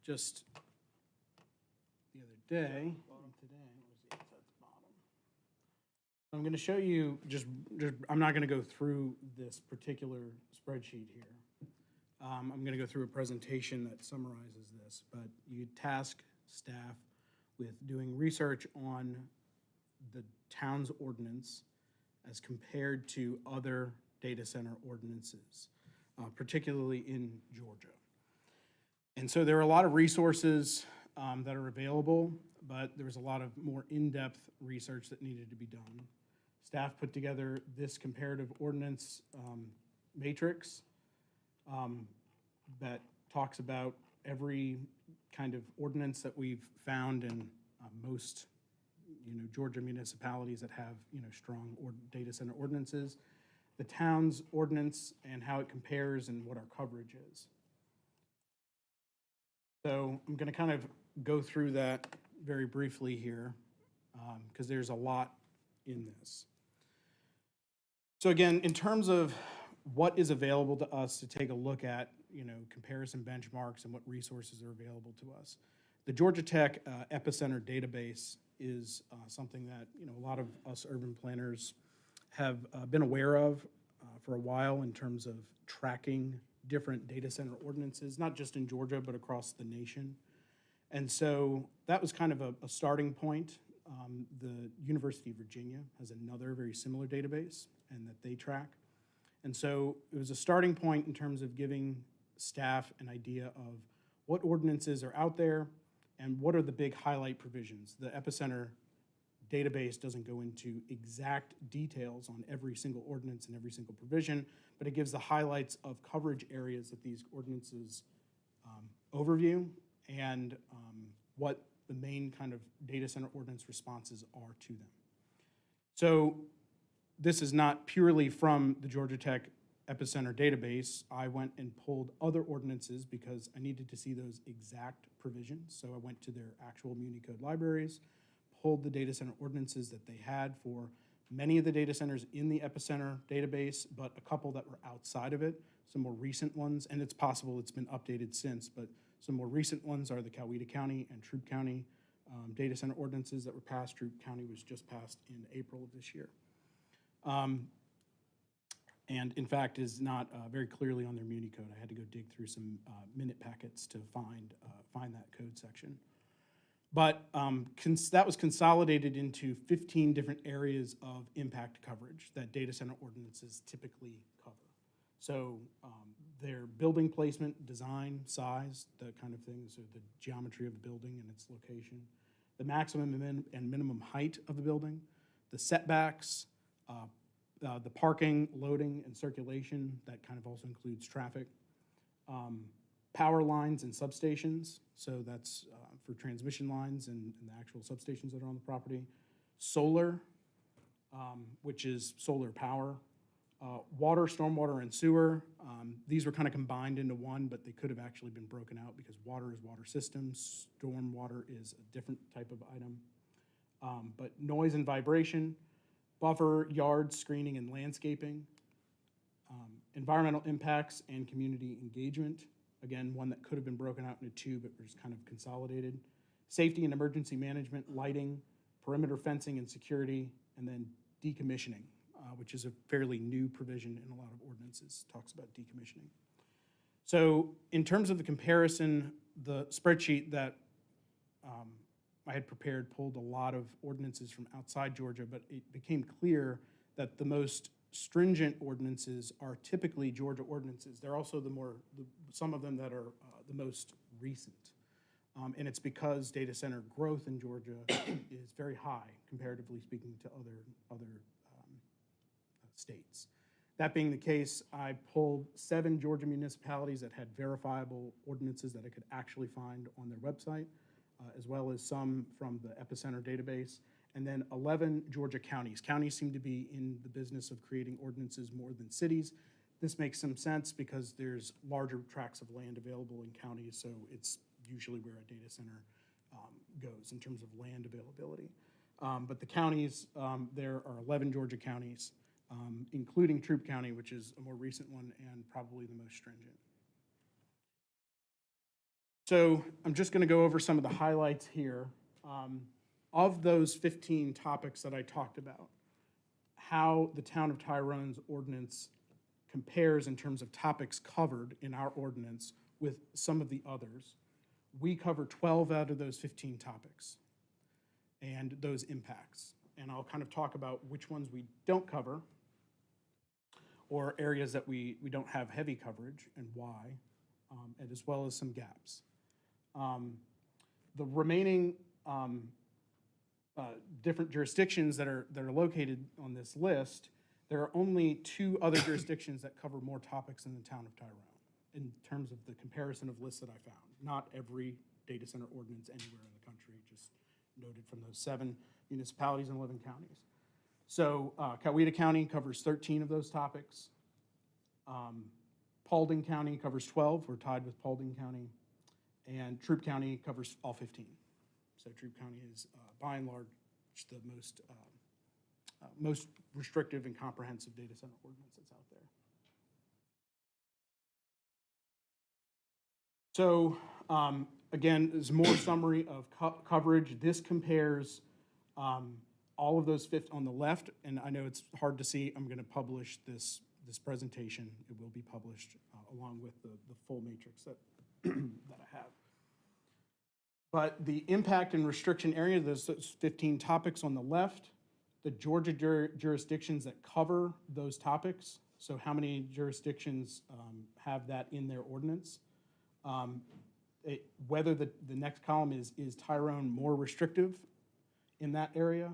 S12: just the other day. And today, where's the at the bottom? I'm going to show you I'm not going to go through this particular spreadsheet here. I'm going to go through a presentation that summarizes this, but you task staff with doing research on the town's ordinance as compared to other data center ordinances, particularly in Georgia. And so there are a lot of resources that are available, but there was a lot of more in-depth research that needed to be done. Staff put together this comparative ordinance matrix that talks about every kind of ordinance that we've found in most Georgia municipalities that have strong data center ordinances, the town's ordinance and how it compares and what our coverage is. So I'm going to kind of go through that very briefly here because there's a lot in this. So again, in terms of what is available to us to take a look at, comparison benchmarks and what resources are available to us, the Georgia Tech Epicenter database is something that a lot of us urban planners have been aware of for a while in terms of tracking different data center ordinances, not just in Georgia, but across the nation. And so that was kind of a starting point. The University of Virginia has another very similar database and that they track. And so it was a starting point in terms of giving staff an idea of what ordinances are out there and what are the big highlight provisions. The Epicenter database doesn't go into exact details on every single ordinance and every single provision, but it gives the highlights of coverage areas that these ordinances overview and what the main kind of data center ordinance responses are to them. So this is not purely from the Georgia Tech Epicenter database. I went and pulled other ordinances because I needed to see those exact provisions. So I went to their actual Muni Code libraries, pulled the data center ordinances that they had for many of the data centers in the Epicenter database, but a couple that were outside of it, some more recent ones, and it's possible it's been updated since, but some more recent ones are the Coweta County and Troup County data center ordinances that were passed. Troup County was just passed in April of this year. And in fact is not very clearly on their Muni Code. I had to go dig through some minute packets to find that code section. But that was consolidated into 15 different areas of impact coverage that data center ordinances typically cover. So their building placement, design, size, that kind of thing, so the geometry of the building and its location, the maximum and minimum height of the building, the setbacks, the parking, loading, and circulation, that kind of also includes traffic, power lines and substations, so that's for transmission lines and the actual substations that are on the property. Solar, which is solar power. Water, stormwater, and sewer. These were kind of combined into one, but they could have actually been broken out because water is water systems, stormwater is a different type of item. But noise and vibration, buffer, yard, screening, and landscaping. Environmental impacts and community engagement. Again, one that could have been broken out into two, but was kind of consolidated. Safety and emergency management, lighting, perimeter fencing and security, and then decommissioning, which is a fairly new provision in a lot of ordinances, talks about decommissioning. So in terms of the comparison, the spreadsheet that I had prepared pulled a lot of ordinances from outside Georgia, but it became clear that the most stringent ordinances are typically Georgia ordinances. They're also some of them that are the most recent. And it's because data center growth in Georgia is very high, comparatively speaking to other states. That being the case, I pulled 7 Georgia municipalities that had verifiable ordinances that I could actually find on their website, as well as some from the Epicenter database, and then 11 Georgia counties. Counties seem to be in the business of creating ordinances more than cities. This makes some sense because there's larger tracts of land available in counties, so it's usually where a data center goes in terms of land availability. But the counties, there are 11 Georgia counties, including Troup County, which is a more recent one and probably the most stringent. So I'm just going to go over some of the highlights here. Of those 15 topics that I talked about, how the Town of Tyrone's ordinance compares in terms of topics covered in our ordinance with some of the others, we cover 12 out of those 15 topics and those impacts. And I'll kind of talk about which ones we don't cover, or areas that we don't have heavy coverage and why, and as well as some gaps. The remaining different jurisdictions that are located on this list, there are only 2 other jurisdictions that cover more topics in the Town of Tyrone in terms of the comparison of lists that I found. Not every data center ordinance anywhere in the country, just noted from those 7 municipalities and 11 counties. So Coweta County covers 13 of those topics. Paulding County covers 12. We're tied with Paulding County. And Troup County covers all 15. So Troup County is, by and large, the most restrictive and comprehensive data center ordinance that's out there. So again, there's more summary of coverage. This compares all of those 15 on the left, and I know it's hard to see. I'm going to publish this presentation. It will be published along with the full matrix that that I have. But the impact and restriction area, those 15 topics on the left, the Georgia jurisdictions that cover those topics, so how many jurisdictions have that in their ordinance. Whether the next column is Tyrone more restrictive in that area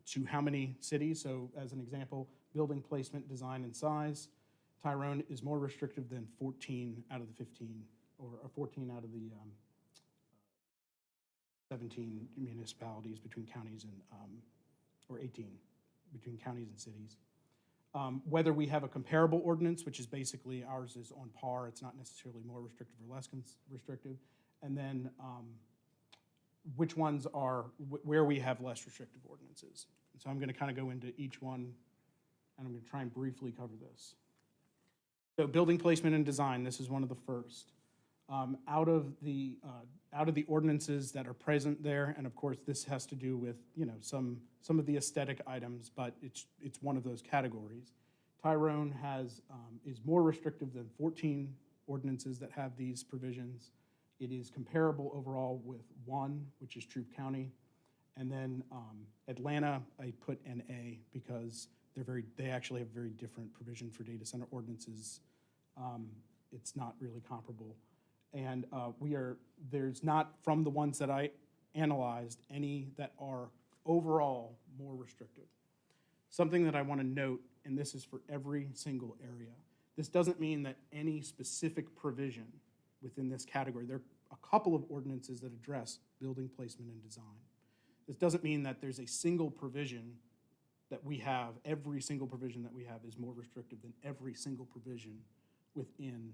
S12: to how many cities. So as an example, building placement, design, and size, Tyrone is more restrictive than 14 out of the 15, or 14 out of the 17 municipalities between counties and, or 18 between counties and cities. Whether we have a comparable ordinance, which is basically ours is on par, it's not necessarily more restrictive or less restrictive, and then which ones are where we have less restrictive ordinances. And so I'm going to kind of go into each one, and I'm going to try and briefly cover this. So building placement and design, this is one of the first. Out of the ordinances that are present there, and of course this has to do with some of the aesthetic items, but it's one of those categories. Tyrone is more restrictive than 14 ordinances that have these provisions. It is comparable overall with 1, which is Troup County, and then Atlanta I put an A because they actually have very different provision for data center ordinances. It's not really comparable. And there's not, from the ones that I analyzed, any that are overall more restrictive. Something that I want to note, and this is for every single area, this doesn't mean that any specific provision within this category. There are a couple of ordinances that address building placement and design. This doesn't mean that there's a single provision that we have, every single provision that we have is more restrictive than every single provision within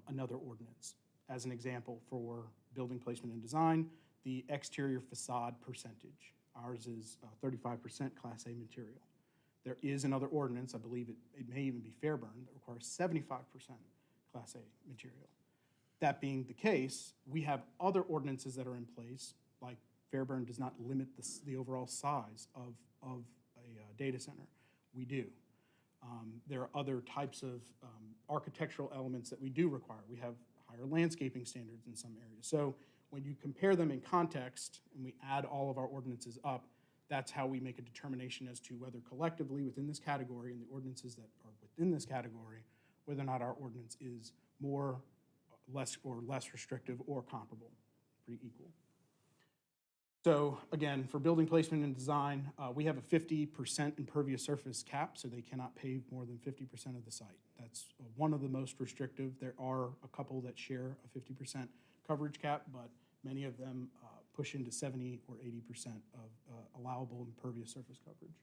S12: another ordinance. As an example, for building placement and design, the exterior facade percentage. Ours is 35% Class A material. There is another ordinance, I believe it may even be Fairburn, that requires 75% Class A material. That being the case, we have other ordinances that are in place, like Fairburn does not limit the overall size of a data center. We do. There are other types of architectural elements that we do require. We have higher landscaping standards in some areas. So when you compare them in context and we add all of our ordinances up, that's how we make a determination as to whether collectively within this category and the ordinances that are within this category, whether or not our ordinance is more, less restrictive or comparable, pretty equal. So again, for building placement and design, we have a 50% impervious surface cap, so they cannot pave more than 50% of the site. That's one of the most restrictive. There are a couple that share a 50% coverage cap, but many of them push into 70 or 80% of allowable impervious surface coverage.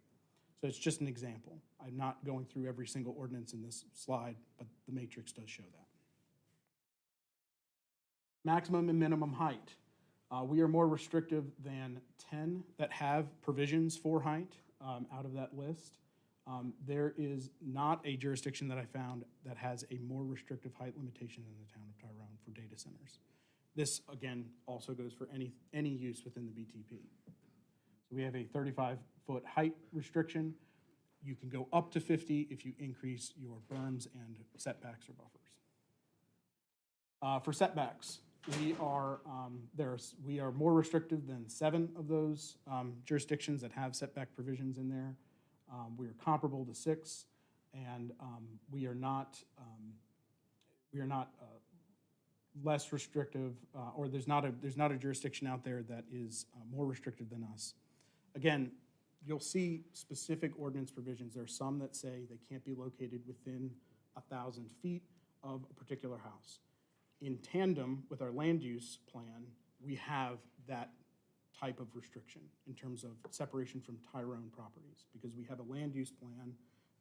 S12: So it's just an example. I'm not going through every single ordinance in this slide, but the matrix does show that. Maximum and minimum height. We are more restrictive than 10 that have provisions for height out of that list. There is not a jurisdiction that I found that has a more restrictive height limitation than the town of Tyrone for data centers. This, again, also goes for any use within the BTP. So we have a 35-foot height restriction. You can go up to 50 if you increase your berms and setbacks or buffers. For setbacks, we are more restrictive than 7 of those jurisdictions that have setback provisions in there. We are comparable to 6, and we are not less restrictive, or there's not a jurisdiction out there that is more restrictive than us. Again, you'll see specific ordinance provisions. There are some that say they can't be located within 1,000 feet of a particular house. In tandem with our land use plan, we have that type of restriction in terms of separation from Tyrone properties, because we have a land use plan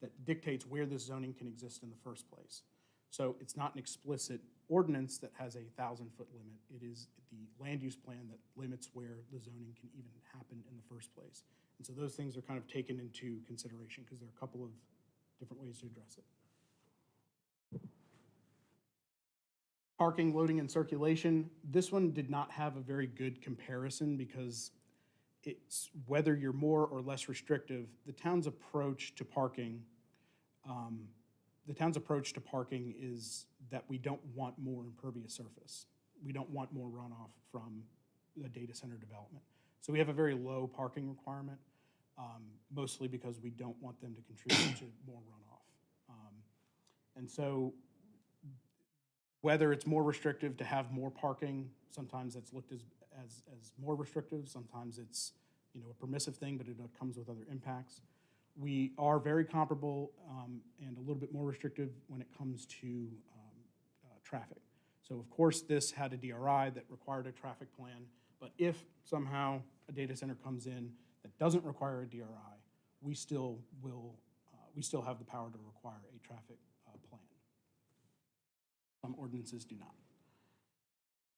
S12: that dictates where this zoning can exist in the first place. So it's not an explicit ordinance that has a 1,000-foot limit. It is the land use plan that limits where the zoning can even happen in the first place. And so those things are kind of taken into consideration because there are a couple of different ways to address it. Parking, loading, and circulation. This one did not have a very good comparison because it's whether you're more or less restrictive. The town's approach to parking is that we don't want more impervious surface. We don't want more runoff from the data center development. So we have a very low parking requirement, mostly because we don't want them to contribute to more runoff. And so whether it's more restrictive to have more parking, sometimes that's looked as more restrictive, sometimes it's a permissive thing, but it comes with other impacts. We are very comparable and a little bit more restrictive when it comes to traffic. So of course this had a DRI that required a traffic plan, but if somehow a data center comes in that doesn't require a DRI, we still have the power to require a traffic plan. Some ordinances do not.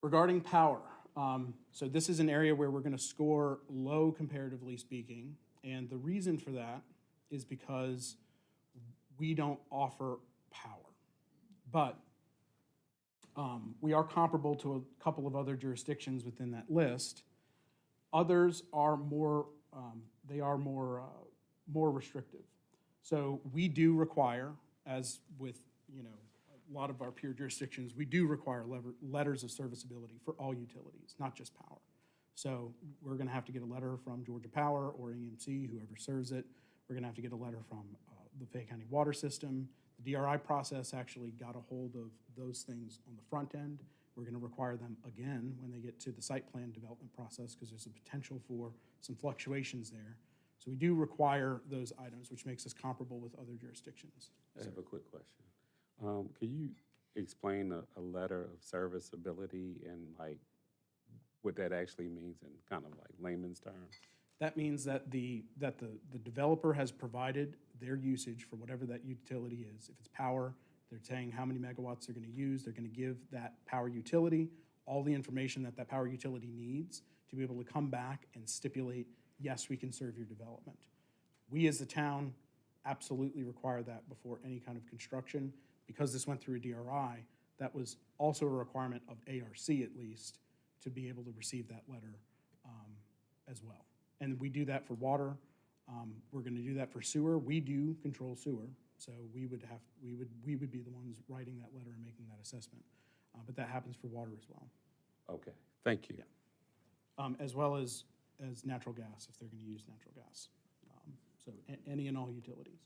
S12: Regarding power, so this is an area where we're going to score low comparatively speaking, and the reason for that is because we don't offer power. But we are comparable to a couple of other jurisdictions within that list. Others are more restrictive. So we do require, as with a lot of our peer jurisdictions, we do require letters of serviceability for all utilities, not just power. So we're going to have to get a letter from Georgia Power or EMC, whoever serves it. We're going to have to get a letter from the Fayette County Water System. The DRI process actually got a hold of those things on the front end. We're going to require them again when they get to the site plan development process because there's a potential for some fluctuations there. So we do require those items, which makes us comparable with other jurisdictions.
S11: I have a quick question. Can you explain a letter of serviceability and like what that actually means in kind of like layman's terms?
S12: That means that the developer has provided their usage for whatever that utility is. If it's power, they're saying how many megawatts they're going to use. They're going to give that power utility all the information that that power utility needs to be able to come back and stipulate, yes, we can serve your development. We as the town absolutely require that before any kind of construction. Because this went through a DRI, that was also a requirement of ARC at least to be able to receive that letter as well. And we do that for water. We're going to do that for sewer. We do control sewer, so we would be the ones writing that letter and making that assessment. But that happens for water as well.
S11: Okay, thank you.
S12: Yeah. As well as natural gas, if they're going to use natural gas. So any and all utilities.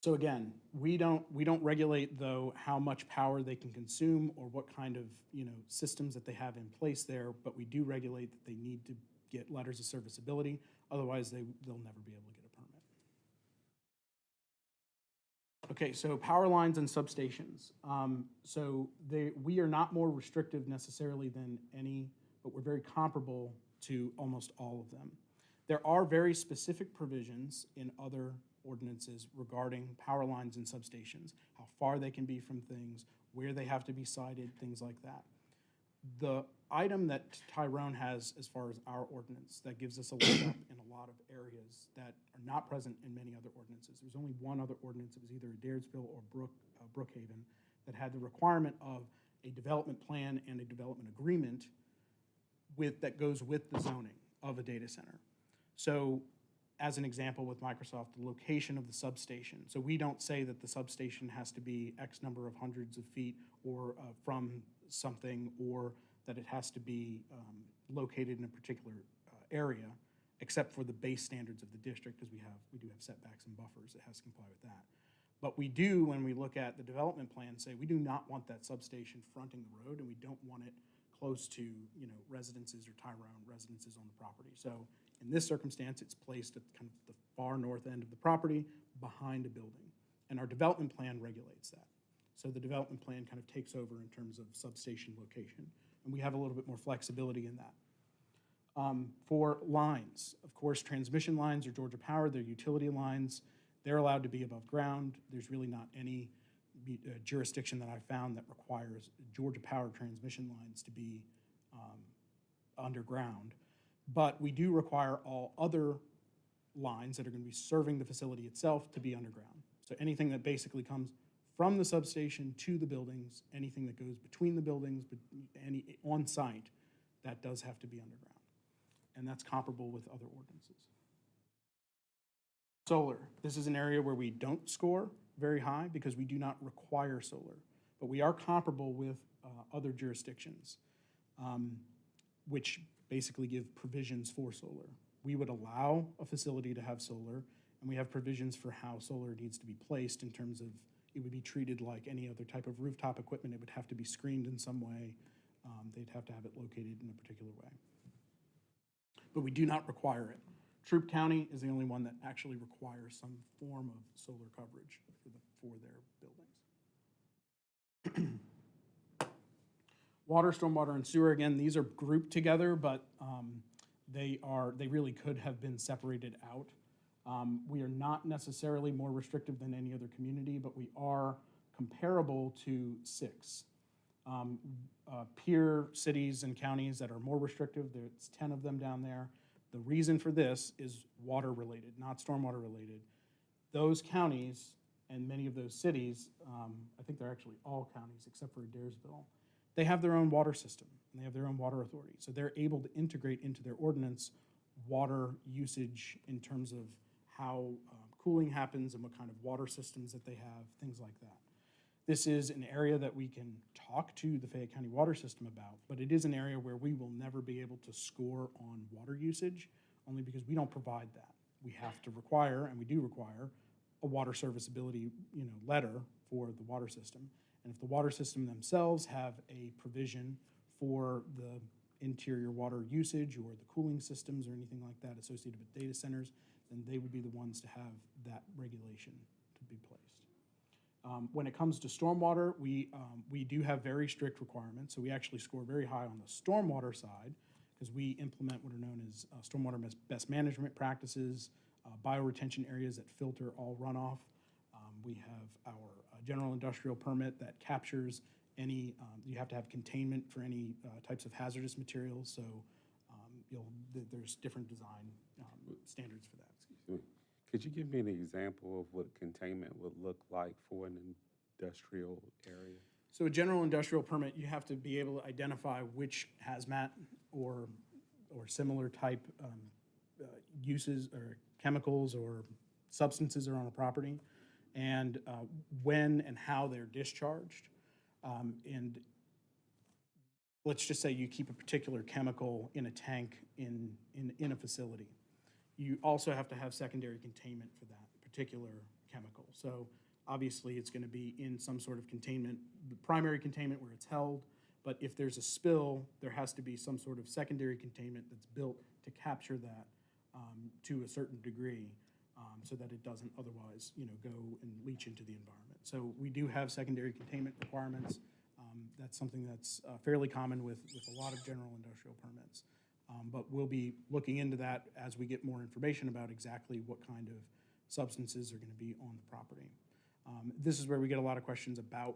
S12: So again, we don't regulate, though, how much power they can consume or what kind of, systems that they have in place there, but we do regulate that they need to get letters of serviceability. Otherwise, they'll never be able to get a permit. Okay, so power lines and substations. We are not more restrictive necessarily than any, but we're very comparable to almost all of them. There are very specific provisions in other ordinances regarding power lines and substations, how far they can be from things, where they have to be sited, things like that. The item that Tyrone has as far as our ordinance that gives us a leg up in a lot of areas that are not present in many other ordinances. There's only one other ordinance, it was either Adairsville or Brookhaven, that had the requirement of a development plan and a development agreement that goes with the zoning of a data center. So as an example with Microsoft, the location of the substation. So we don't say that the substation has to be X number of hundreds of feet or from something, or that it has to be located in a particular area, except for the base standards of the district, because we do have setbacks and buffers. It has to comply with that. But we do, when we look at the development plan, say we do not want that substation fronting the road, and we don't want it close to residences or Tyrone residences on the property. So in this circumstance, it's placed at kind of the far north end of the property behind a building. And our development plan regulates that. So the development plan kind of takes over in terms of substation location. And we have a little bit more flexibility in that. For lines, of course, transmission lines are Georgia Power, they're utility lines. They're allowed to be above ground. There's really not any jurisdiction that I found that requires Georgia Power transmission lines to be underground. But we do require all other lines that are going to be serving the facility itself to be underground. So anything that basically comes from the substation to the buildings, anything that goes between the buildings, any on site, that does have to be underground. And that's comparable with other ordinances. Solar. This is an area where we don't score very high because we do not require solar, but we are comparable with other jurisdictions, which basically give provisions for solar. We would allow a facility to have solar, and we have provisions for how solar needs to be placed in terms of it would be treated like any other type of rooftop equipment. It would have to be screened in some way. They'd have to have it located in a particular way. But we do not require it. Troup County is the only one that actually requires some form of solar coverage for their buildings. Water, stormwater, and sewer, again, these are grouped together, but they really could have been separated out. We are not necessarily more restrictive than any other community, but we are comparable to 6 peer cities and counties that are more restrictive. There's 10 of them down there. The reason for this is water related, not stormwater related. Those counties and many of those cities, I think they're actually all counties except for Adairsville, they have their own water system and they have their own water authority. So they're able to integrate into their ordinance water usage in terms of how cooling happens and what kind of water systems that they have, things like that. This is an area that we can talk to the Fayette County water system about, but it is an area where we will never be able to score on water usage, only because we don't provide that. We have to require, and we do require, a water serviceability letter for the water system. And if the water system themselves have a provision for the interior water usage or the cooling systems or anything like that associated with data centers, then they would be the ones to have that regulation to be placed. When it comes to stormwater, we do have very strict requirements, so we actually score very high on the stormwater side because we implement what are known as stormwater best management practices, bioretention areas that filter all runoff. We have our general industrial permit that captures any, you have to have containment for any types of hazardous materials, so there's different design standards for that.
S11: Excuse me. Could you give me an example of what containment would look like for an industrial area?
S12: So a general industrial permit, you have to be able to identify which hazmat or similar type uses or chemicals or substances are on a property, and when and how they're discharged. And let's just say you keep a particular chemical in a tank in a facility. You also have to have secondary containment for that particular chemical. So obviously, it's going to be in some sort of containment, the primary containment where it's held, but if there's a spill, there has to be some sort of secondary containment that's built to capture that to a certain degree so that it doesn't otherwise, go and leach into the environment. So we do have secondary containment requirements. That's something that's fairly common with a lot of general industrial permits. But we'll be looking into that as we get more information about exactly what kind of substances are going to be on the property. This is where we get a lot of questions about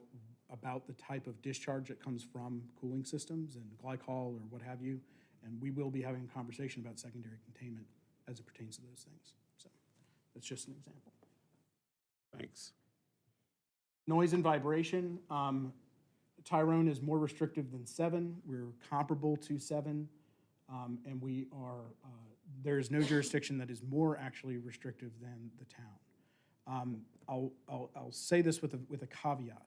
S12: the type of discharge that comes from cooling systems and glycol or what have you. And we will be having a conversation about secondary containment as it pertains to those things. So that's just an example.
S11: Thanks.
S12: Noise and vibration. Tyrone is more restrictive than 7. We're comparable to 7. And we are, there is no jurisdiction that is more actually restrictive than the town. I'll say this with a caveat.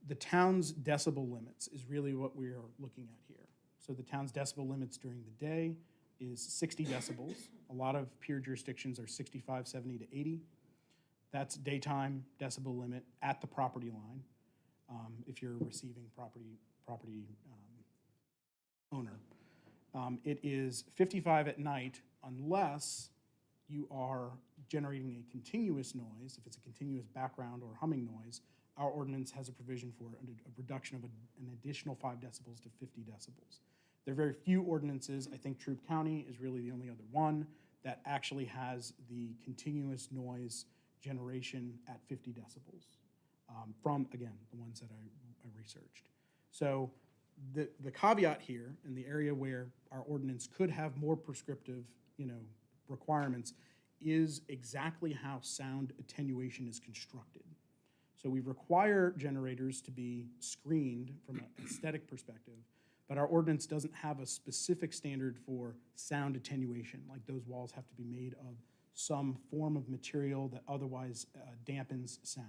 S12: The town's decibel limits is really what we are looking at here. So the town's decibel limits during the day is 60 decibels. A lot of peer jurisdictions are 65, 70 to 80. That's daytime decibel limit at the property line if you're receiving property owner. It is 55 at night unless you are generating a continuous noise. If it's a continuous background or humming noise, our ordinance has a provision for a reduction of an additional 5 decibels to 50 decibels. There are very few ordinances. I think Troup County is really the only other one that actually has the continuous noise generation at 50 decibels from, again, the ones that I researched. So the caveat here, in the area where our ordinance could have more prescriptive, requirements, is exactly how sound attenuation is constructed. So we require generators to be screened from an aesthetic perspective, but our ordinance doesn't have a specific standard for sound attenuation, like those walls have to be made of some form of material that otherwise dampens sound.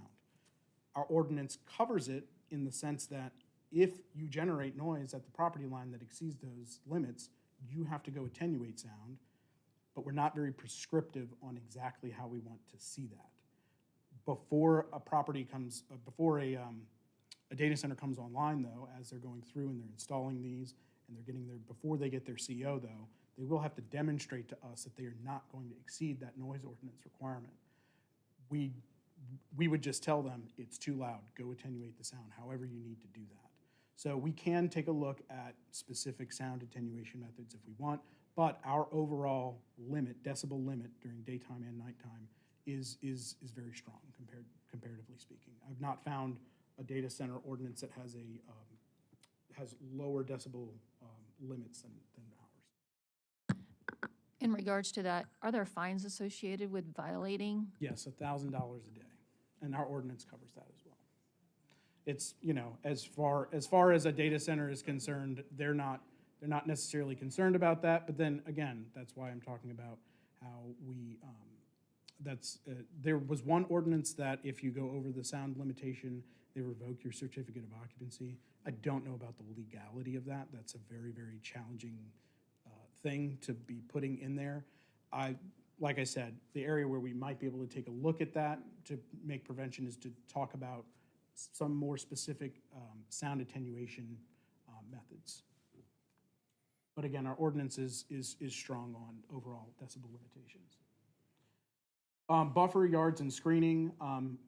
S12: Our ordinance covers it in the sense that if you generate noise at the property line that exceeds those limits, you have to go attenuate sound, but we're not very prescriptive on exactly how we want to see that. Before a property comes, before a data center comes online, though, as they're going through and they're installing these and they're getting their, before they get their CO, though, they will have to demonstrate to us that they are not going to exceed that noise ordinance requirement. We would just tell them, it's too loud, go attenuate the sound, however you need to do that. So we can take a look at specific sound attenuation methods if we want, but our overall limit, decibel limit during daytime and nighttime is very strong comparatively speaking. I've not found a data center ordinance that has has lower decibel limits than ours.
S10: In regards to that, are there fines associated with violating?
S12: Yes, $1,000 a day, and our ordinance covers that as well. It's, as far as a data center is concerned, they're not necessarily concerned about that, but then again, that's why I'm talking about how we, there was one ordinance that if you go over the sound limitation, they revoke your certificate of occupancy. I don't know about the legality of that. That's a very, very challenging thing to be putting in there. Like I said, the area where we might be able to take a look at that to make prevention is to talk about some more specific sound attenuation methods. But again, our ordinance is strong on overall decibel limitations. Buffer yards and screening,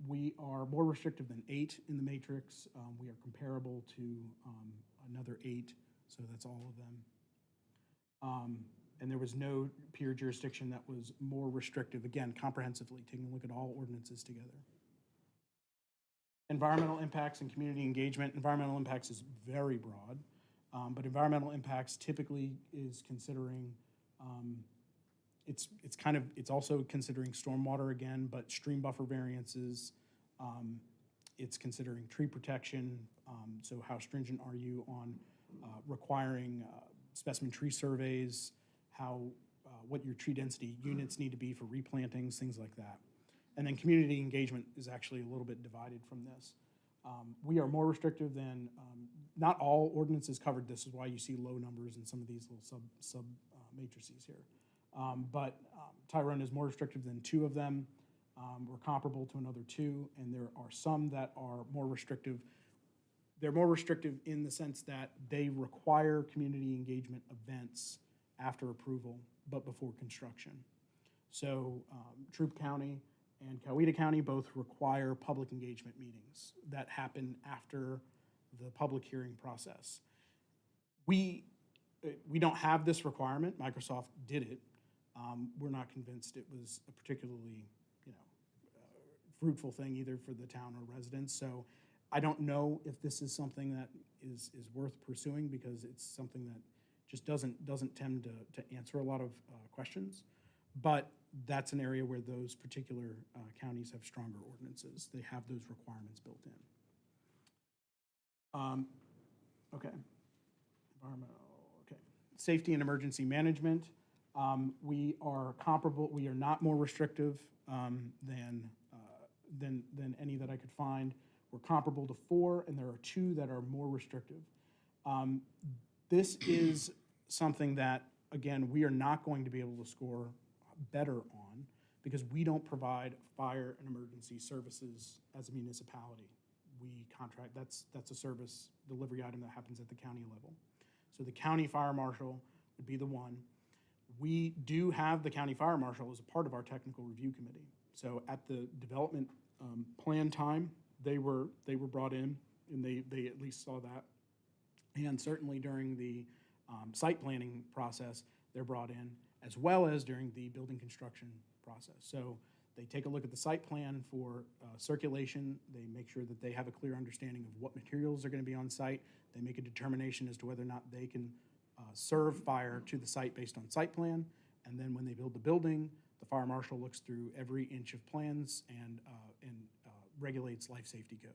S12: we are more restrictive than 8 in the matrix. We are comparable to another 8, so that's all of them. And there was no peer jurisdiction that was more restrictive, again, comprehensively, taking a look at all ordinances together. Environmental impacts and community engagement. Environmental impacts is very broad, but environmental impacts typically is considering, it's also considering stormwater again, but stream buffer variances. It's considering tree protection. So how stringent are you on requiring specimen tree surveys, what your tree density units need to be for replantings, things like that. And then community engagement is actually a little bit divided from this. We are more restrictive than, not all ordinances covered. This is why you see low numbers in some of these little sub matrices here. But Tyrone is more restrictive than 2 of them. We're comparable to another 2, and there are some that are more restrictive. They're more restrictive in the sense that they require community engagement events after approval, but before construction. So Troup County and Coweta County both require public engagement meetings that happen after the public hearing process. We don't have this requirement. Microsoft did it. We're not convinced it was a particularly, fruitful thing either for the town or residents. So I don't know if this is something that is worth pursuing, because it's something that just doesn't tend to answer a lot of questions. But that's an area where those particular counties have stronger ordinances. They have those requirements built in. Okay. Environmental, okay. Safety and emergency management. We are comparable. We are not more restrictive than any that I could find. We're comparable to 4, and there are 2 that are more restrictive. This is something that, again, we are not going to be able to score better on, because we don't provide fire and emergency services as a municipality. We contract, that's a service delivery item that happens at the county level. So the county fire marshal would be the one. We do have the county fire marshal as a part of our technical review committee. So at the development plan time, they were brought in, and they at least saw that. And certainly during the site planning process, they're brought in, as well as during the building construction process. So they take a look at the site plan for circulation. They make sure that they have a clear understanding of what materials are going to be on site. They make a determination as to whether or not they can serve fire to the site based on site plan. And then when they build the building, the fire marshal looks through every inch of plans and regulates life safety code.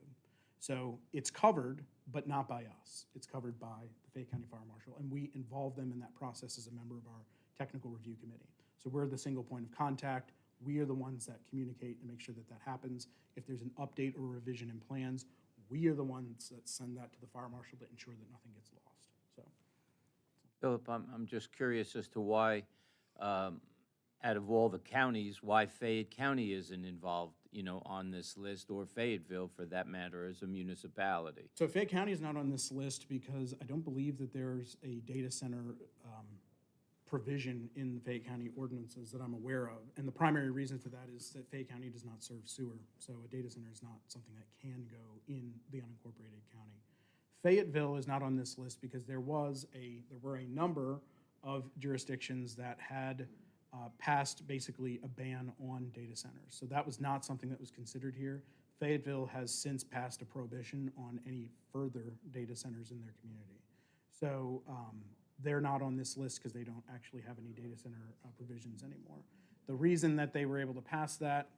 S12: So it's covered, but not by us. It's covered by the Fayette County Fire Marshal, and we involve them in that process as a member of our technical review committee. So we're the single point of contact. We are the ones that communicate and make sure that that happens. If there's an update or revision in plans, we are the ones that send that to the fire marshal to ensure that nothing gets lost. So,
S2: Philip, I'm just curious as to why, out of all the counties, why Fayette County isn't involved, on this list, or Fayetteville, for that matter, as a municipality.
S12: So Fayette County is not on this list because I don't believe that there's a data center provision in the Fayette County ordinances that I'm aware of. And the primary reason for that is that Fayette County does not serve sewer. So a data center is not something that can go in the unincorporated county. Fayetteville is not on this list because there were a number of jurisdictions that had passed basically a ban on data centers. So that was not something that was considered here. Fayetteville has since passed a prohibition on any further data centers in their community. So they're not on this list because they don't actually have any data center provisions anymore. The reason that they were able to pass that,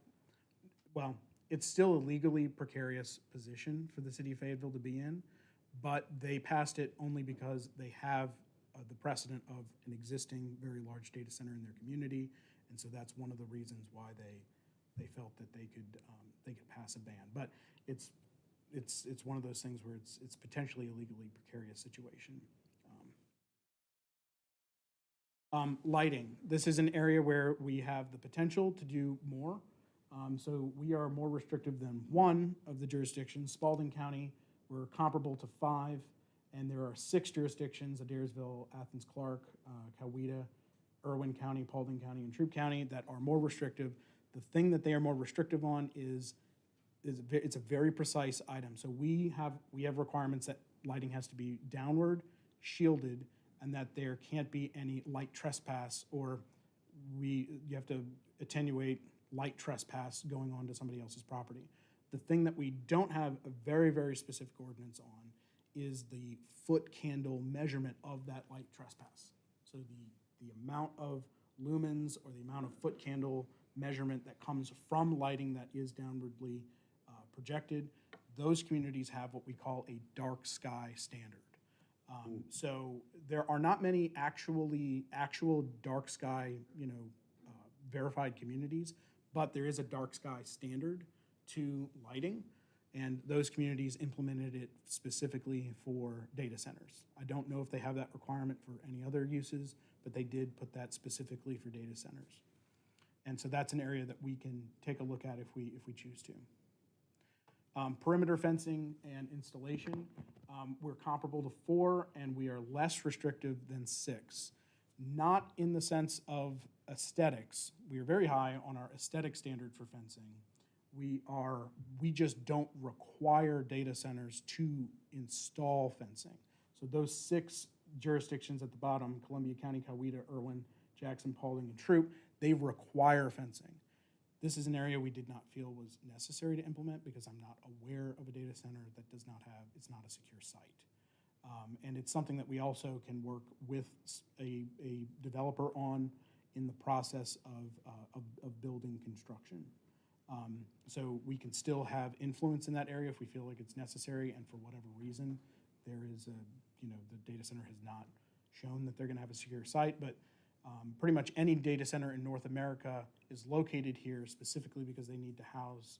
S12: well, it's still a legally precarious position for the city of Fayetteville to be in, but they passed it only because they have the precedent of an existing very large data center in their community, and so that's one of the reasons why they felt that they could pass a ban. But it's one of those things where it's potentially a legally precarious situation. Lighting. This is an area where we have the potential to do more. So we are more restrictive than 1 of the jurisdictions. Spalding County, we're comparable to 5. And there are 6 jurisdictions, Adairsville, Athens, Clarke, Coweta, Irwin County, Paulding County, and Troup County, that are more restrictive The thing that they are more restrictive on is it's a very precise item. So we have requirements that lighting has to be downward, shielded, and that there can't be any light trespass, or you have to attenuate light trespass going onto somebody else's property. The thing that we don't have a very, very specific ordinance on is the foot candle measurement of that light trespass. So the amount of lumens or the amount of foot candle measurement that comes from lighting that is downwardly projected, those communities have what we call a dark sky standard. So there are not many actual dark sky, verified communities, but there is a dark sky standard to lighting, and those communities implemented it specifically for data centers. I don't know if they have that requirement for any other uses, but they did put that specifically for data centers. And so that's an area that we can take a look at if we choose to. Perimeter fencing and installation, we're comparable to 4, and we are less restrictive than 6. Not in the sense of aesthetics. We are very high on our aesthetic standard for fencing. We just don't require data centers to install fencing. So those 6 jurisdictions at the bottom, Columbia County, Coweta, Irwin, Jackson, Paulding, and Troop, they require fencing. This is an area we did not feel was necessary to implement because I'm not aware of a data center that does not have, it's not a secure site. And it's something that we also can work with a developer on in the process of building construction. So we can still have influence in that area if we feel like it's necessary, and for whatever reason, there is the data center has not shown that they're gonna have a secure site, but pretty much any data center in North America is located here specifically because they need to house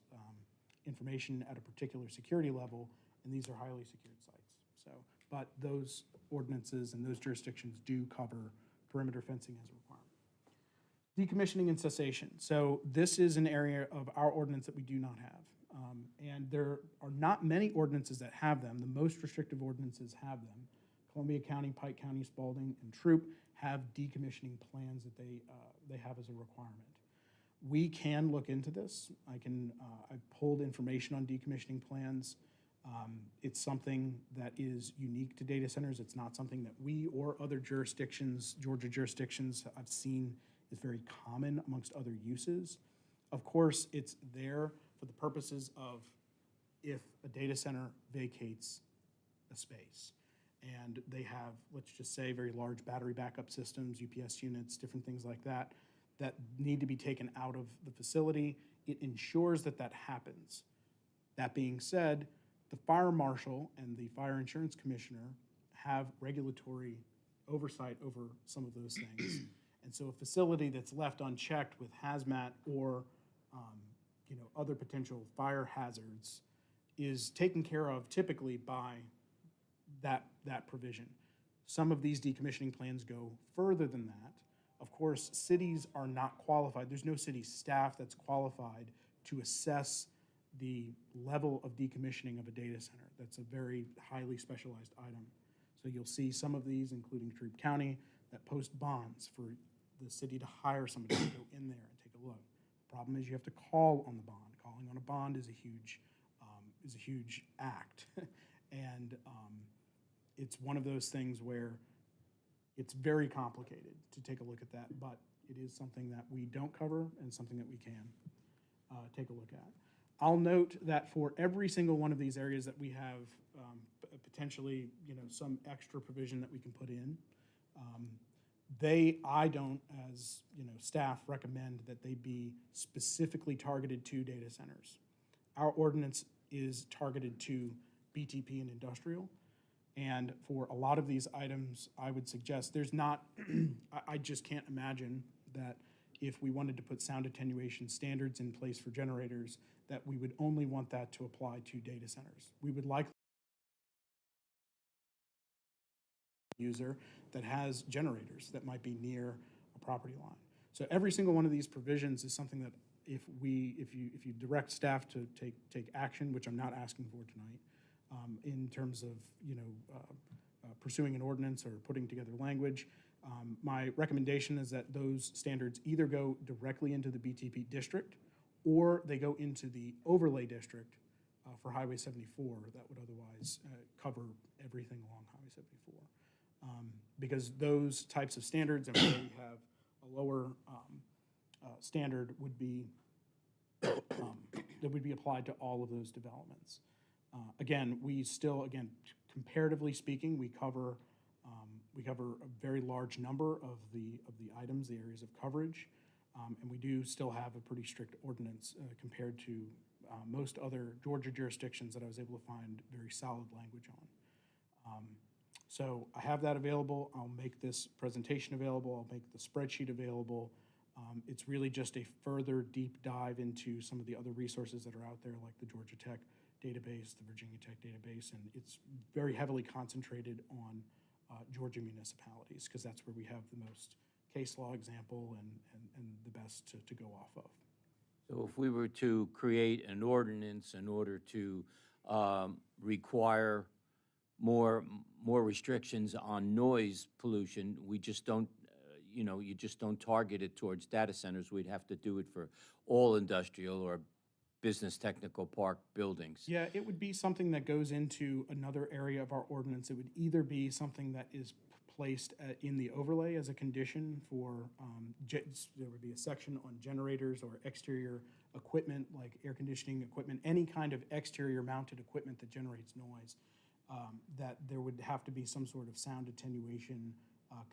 S12: information at a particular security level, and these are highly secured sites. So, but those ordinances and those jurisdictions do cover perimeter fencing as a requirement. Decommissioning and cessation. So this is an area of our ordinance that we do not have. And there are not many ordinances that have them. The most restrictive ordinances have them. Columbia County, Pike County, Spalding, and Troop have decommissioning plans that they have as a requirement. We can look into this. I've pulled information on decommissioning plans. It's something that is unique to data centers. It's not something that we or other jurisdictions, Georgia jurisdictions, I've seen is very common amongst other uses. Of course, it's there for the purposes of if a data center vacates a space and they have, let's just say, very large battery backup systems, UPS units, different things like that, that need to be taken out of the facility. It ensures that that happens. That being said, the fire marshal and the fire insurance commissioner have regulatory oversight over some of those things. And so a facility that's left unchecked with hazmat or other potential fire hazards is taken care of typically by that provision. Some of these decommissioning plans go further than that. Of course, cities are not qualified. There's no city staff that's qualified to assess the level of decommissioning of a data center. That's a very highly specialized item. So you'll see some of these, including Troop County, that post bonds for the city to hire somebody to go in there and take a look. The problem is you have to call on the bond. Calling on a bond is a huge act. And it's one of those things where it's very complicated to take a look at that, but it is something that we don't cover and something that we can take a look at. I'll note that for every single one of these areas that we have potentially, some extra provision that we can put in, I don't, as staff, recommend that they be specifically targeted to data centers. Our ordinance is targeted to BTP and industrial. And for a lot of these items, I would suggest there's not, I just can't imagine that if we wanted to put sound attenuation standards in place for generators, that we would only want that to apply to data centers. We would likely user that has generators that might be near a property line. So every single one of these provisions is something that if you direct staff to take action, which I'm not asking for tonight, in terms of pursuing an ordinance or putting together language, My recommendation is that those standards either go directly into the BTP district or they go into the overlay district for Highway 74 that would otherwise cover everything along Highway 74. Because those types of standards, and where we have a lower standard, would be that would be applied to all of those developments. Again, we still, comparatively speaking, we cover a very large number of the items, the areas of coverage, and we do still have a pretty strict ordinance compared to most other Georgia jurisdictions that I was able to find very solid language on. So I have that available. I'll make this presentation available. I'll make the spreadsheet available. It's really just a further deep dive into some of the other resources that are out there, like the Georgia Tech database, the Virginia Tech database, and it's very heavily concentrated on Georgia municipalities, because that's where we have the most case law example and the best to go off of.
S2: So if we were to create an ordinance in order to require more restrictions on noise pollution, we just don't, you just don't target it towards data centers. We'd have to do it for all industrial or business technical park buildings.
S12: Yeah, it would be something that goes into another area of our ordinance. It would either be something that is placed in the overlay as a condition for, there would be a section on generators or exterior equipment like air conditioning equipment, any kind of exterior mounted equipment that generates noise, that there would have to be some sort of sound attenuation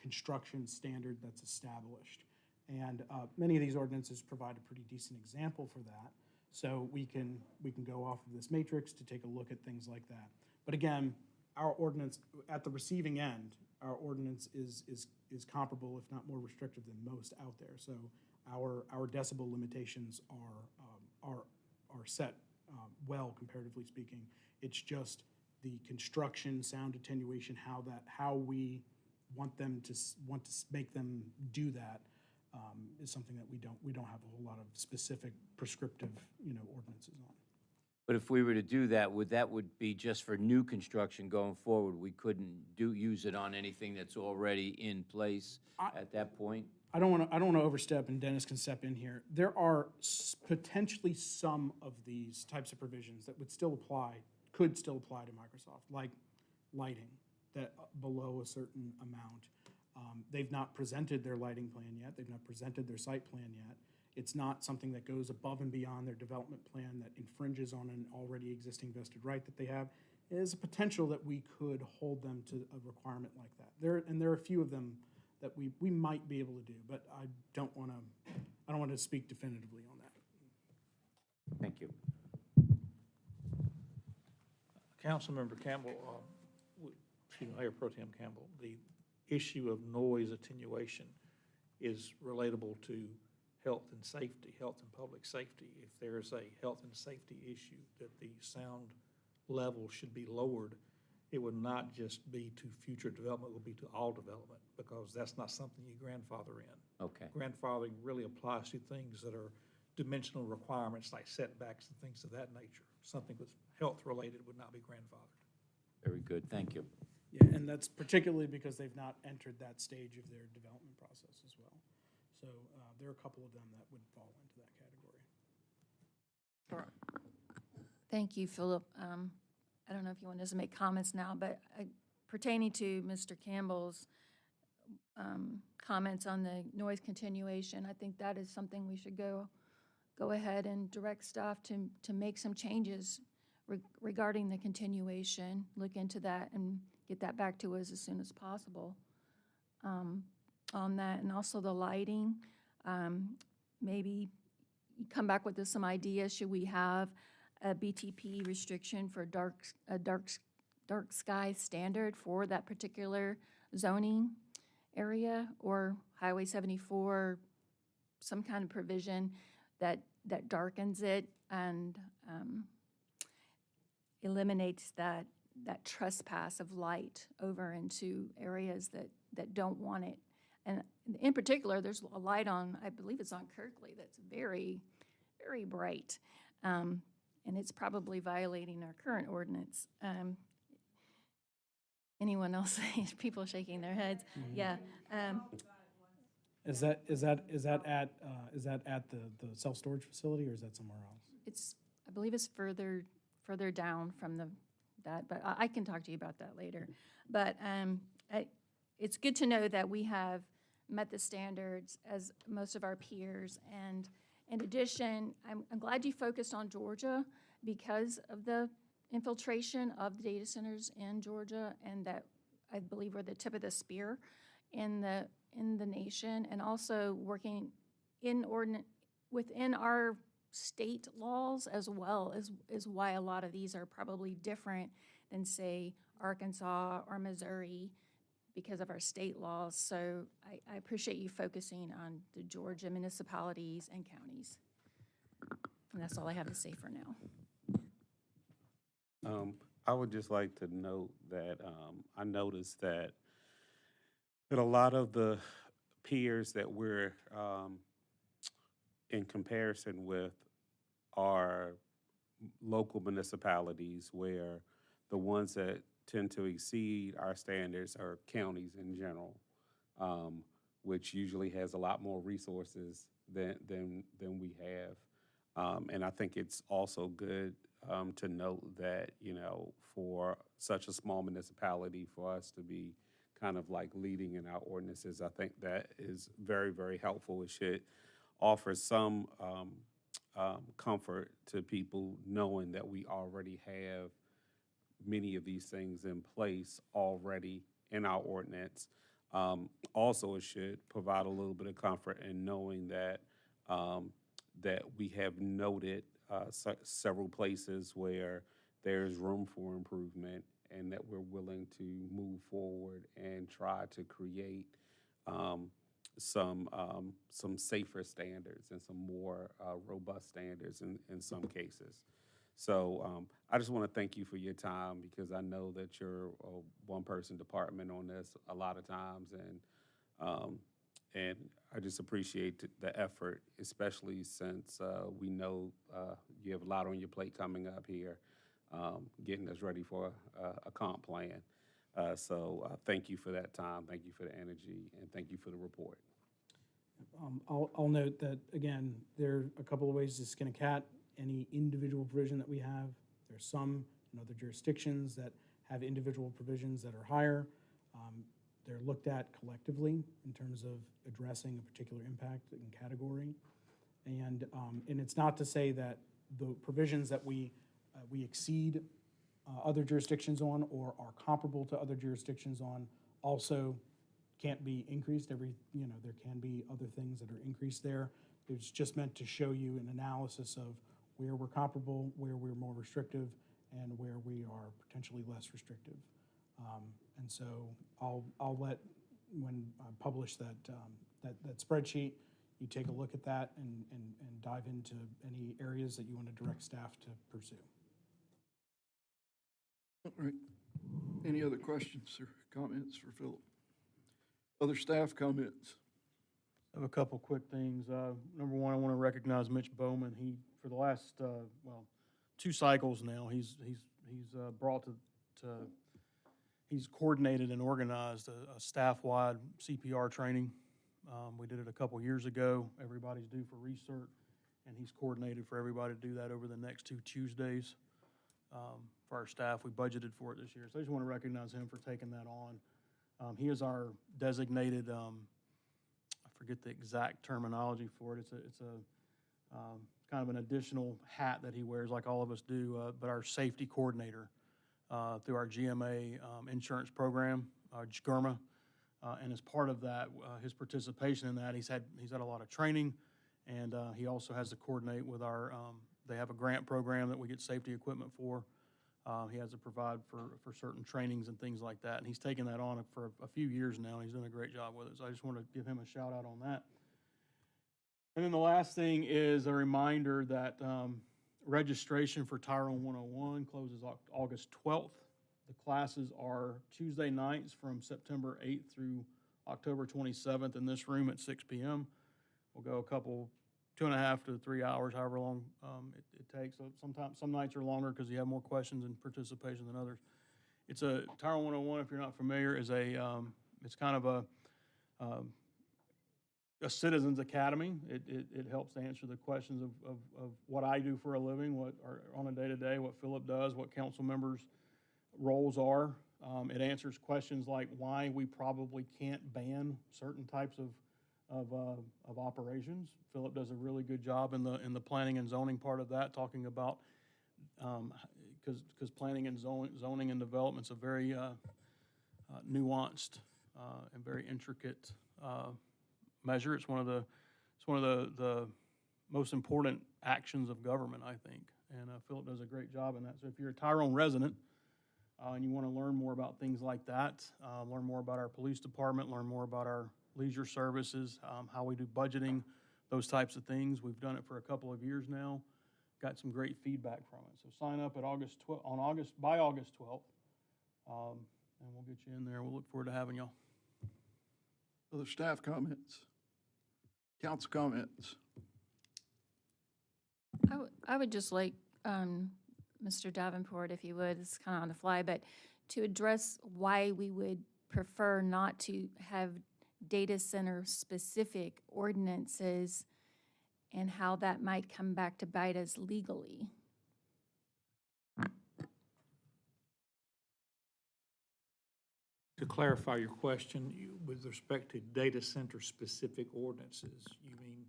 S12: construction standard that's established. And many of these ordinances provide a pretty decent example for that. So we can go off of this matrix to take a look at things like that. But again, our ordinance, at the receiving end, our ordinance is comparable, if not more restrictive than most out there. So our decibel limitations are set well, comparatively speaking. It's just the construction, sound attenuation, how we want to make them do that is something that we don't have a whole lot of specific prescriptive ordinances on.
S2: But if we were to do that, would be just for new construction going forward? We couldn't use it on anything that's already in place at that point?
S12: I don't want to overstep, and Dennis can step in here. There are potentially some of these types of provisions that could still apply to Microsoft, like lighting that below a certain amount. They've not presented their lighting plan yet. They've not presented their site plan yet. It's not something that goes above and beyond their development plan that infringes on an already existing vested right that they have. There's a potential that we could hold them to a requirement like that. There are a few of them that we might be able to do, but I don't want to speak definitively on that.
S2: Thank you.
S15: Councilmember Campbell, Mayor Pro Tem Campbell, the issue of noise attenuation is relatable to health and safety, health and public safety. If there is a health and safety issue that the sound level should be lowered, it would not just be to future development, it would be to all development, because that's not something you grandfather in.
S2: Okay.
S15: Grandfathering really applies to things that are dimensional requirements like setbacks and things of that nature. Something that's health related would not be grandfathered.
S2: Very good. Thank you.
S12: Yeah, and that's particularly because they've not entered that stage of their development process as well. So there are a couple of them that would fall into that category.
S10: Thank you, Philip. I don't know if you want us to make comments now, but pertaining to Mr. Campbell's comments on the noise continuation, I think that is something we should go ahead and direct staff to make some changes regarding the continuation, look into that and get that back to us as soon as possible on that. And also the lighting, maybe come back with some ideas. Should we have a BTP restriction for a dark sky standard for that particular zoning area, or Highway 74, some kind of provision that darkens it and eliminates that trespass of light over into areas that don't want it. And in particular, there's a light on, I believe it's on Kirkley, that's very, very bright. And it's probably violating our current ordinance. Anyone else? People shaking their heads. Yeah.
S12: Is that at the self-storage facility, or is that somewhere else?
S10: It's, I believe it's further down from that, but I can talk to you about that later. But it's good to know that we have met the standards as most of our peers. And in addition, I'm glad you focused on Georgia because of the infiltration of the data centers in Georgia, and that I believe we're the tip of the spear in the nation, and also working within our state laws as well is why a lot of these are probably different than, say, Arkansas or Missouri because of our state laws. So I appreciate you focusing on the Georgia municipalities and counties. And that's all I have to say for now.
S11: I would just like to note that I noticed that a lot of the peers that we're in comparison with are local municipalities, where the ones that tend to exceed our standards are counties in general, which usually has a lot more resources than we have. And I think it's also good to note that, you know, for such a small municipality, for us to be kind of like leading in our ordinances, I think that is very, very helpful. It should offer some comfort to people knowing that we already have many of these things in place already in our ordinance. Also, it should provide a little bit of comfort in knowing that that we have noted several places where there's room for improvement, and that we're willing to move forward and try to create some safer standards and some more robust standards in some cases. So I just want to thank you for your time, because I know that you're a one-person department on this a lot of times, and I just appreciate the effort, especially since we know you have a lot on your plate coming up here, getting us ready for a comp plan. So thank you for that time, thank you for the energy, and thank you for the report.
S12: I'll note that, again, there are a couple of ways to skin a cat. Any individual provision that we have, there's some in other jurisdictions that have individual provisions that are higher. They're looked at collectively in terms of addressing a particular impact and category. And it's not to say that the provisions that we exceed other jurisdictions on or are comparable to other jurisdictions on also can't be increased. There can be other things that are increased there. It's just meant to show you an analysis of where we're comparable, where we're more restrictive, and where we are potentially less restrictive. And so I'll let, when I publish that spreadsheet, you take a look at that and dive into any areas that you want to direct staff to pursue.
S1: All right. Any other questions or comments for Philip? Other staff comments?
S9: I have a couple quick things. Number one, I want to recognize Mitch Bowman. He, for the last, 2 cycles now, he's brought he's coordinated and organized a staff-wide CPR training. We did it a couple years ago. Everybody's due for recert, and he's coordinated for everybody to do that over the next 2 Tuesdays. For our staff, we budgeted for it this year. So I just want to recognize him for taking that on. He is our designated, I forget the exact terminology for it. It's a kind of an additional hat that he wears, like all of us do, but our safety coordinator through our GMA insurance program, GERMA. And as part of that, his participation in that, he's had a lot of training, and he also has to coordinate with our, they have a grant program that we get safety equipment for. He has to provide for certain trainings and things like that. And he's taken that on for a few years now, and he's done a great job with it. So I just want to give him a shout out on that. And then the last thing is a reminder that registration for Tyrone 101 closes August 12th. The classes are Tuesday nights from September 8th through October 27th in this room at 6 p.m. We'll go 2.5 to 3 hours, however long it takes. So sometimes, some nights are longer because you have more questions and participation than others. It's a, Tyrone 101, if you're not familiar, is it's kind of a citizens academy. It helps to answer the questions of what I do for a living, what, or on a day-to-day, what Philip does, what council members' roles are. It answers questions like why we probably can't ban certain types of operations. Philip does a really good job in the planning and zoning part of that, talking about, because planning and zoning and development's a very nuanced and very intricate measure. It's one of the most important actions of government, I think. And Philip does a great job in that. So if you're a Tyrone resident and you want to learn more about things like that, learn more about our police department, learn more about our leisure services, how we do budgeting, those types of things. We've done it for a couple of years now. Got some great feedback from it. So sign up at by August 12th, and we'll get you in there. We'll look forward to having y'all.
S1: Other staff comments? Council comments?
S10: I would just like, Mr. Davenport, if you would, it's kind of on the fly, but to address why we would prefer not to have data center specific ordinances and how that might come back to bite us legally.
S15: To clarify your question, with respect to data center specific ordinances, you mean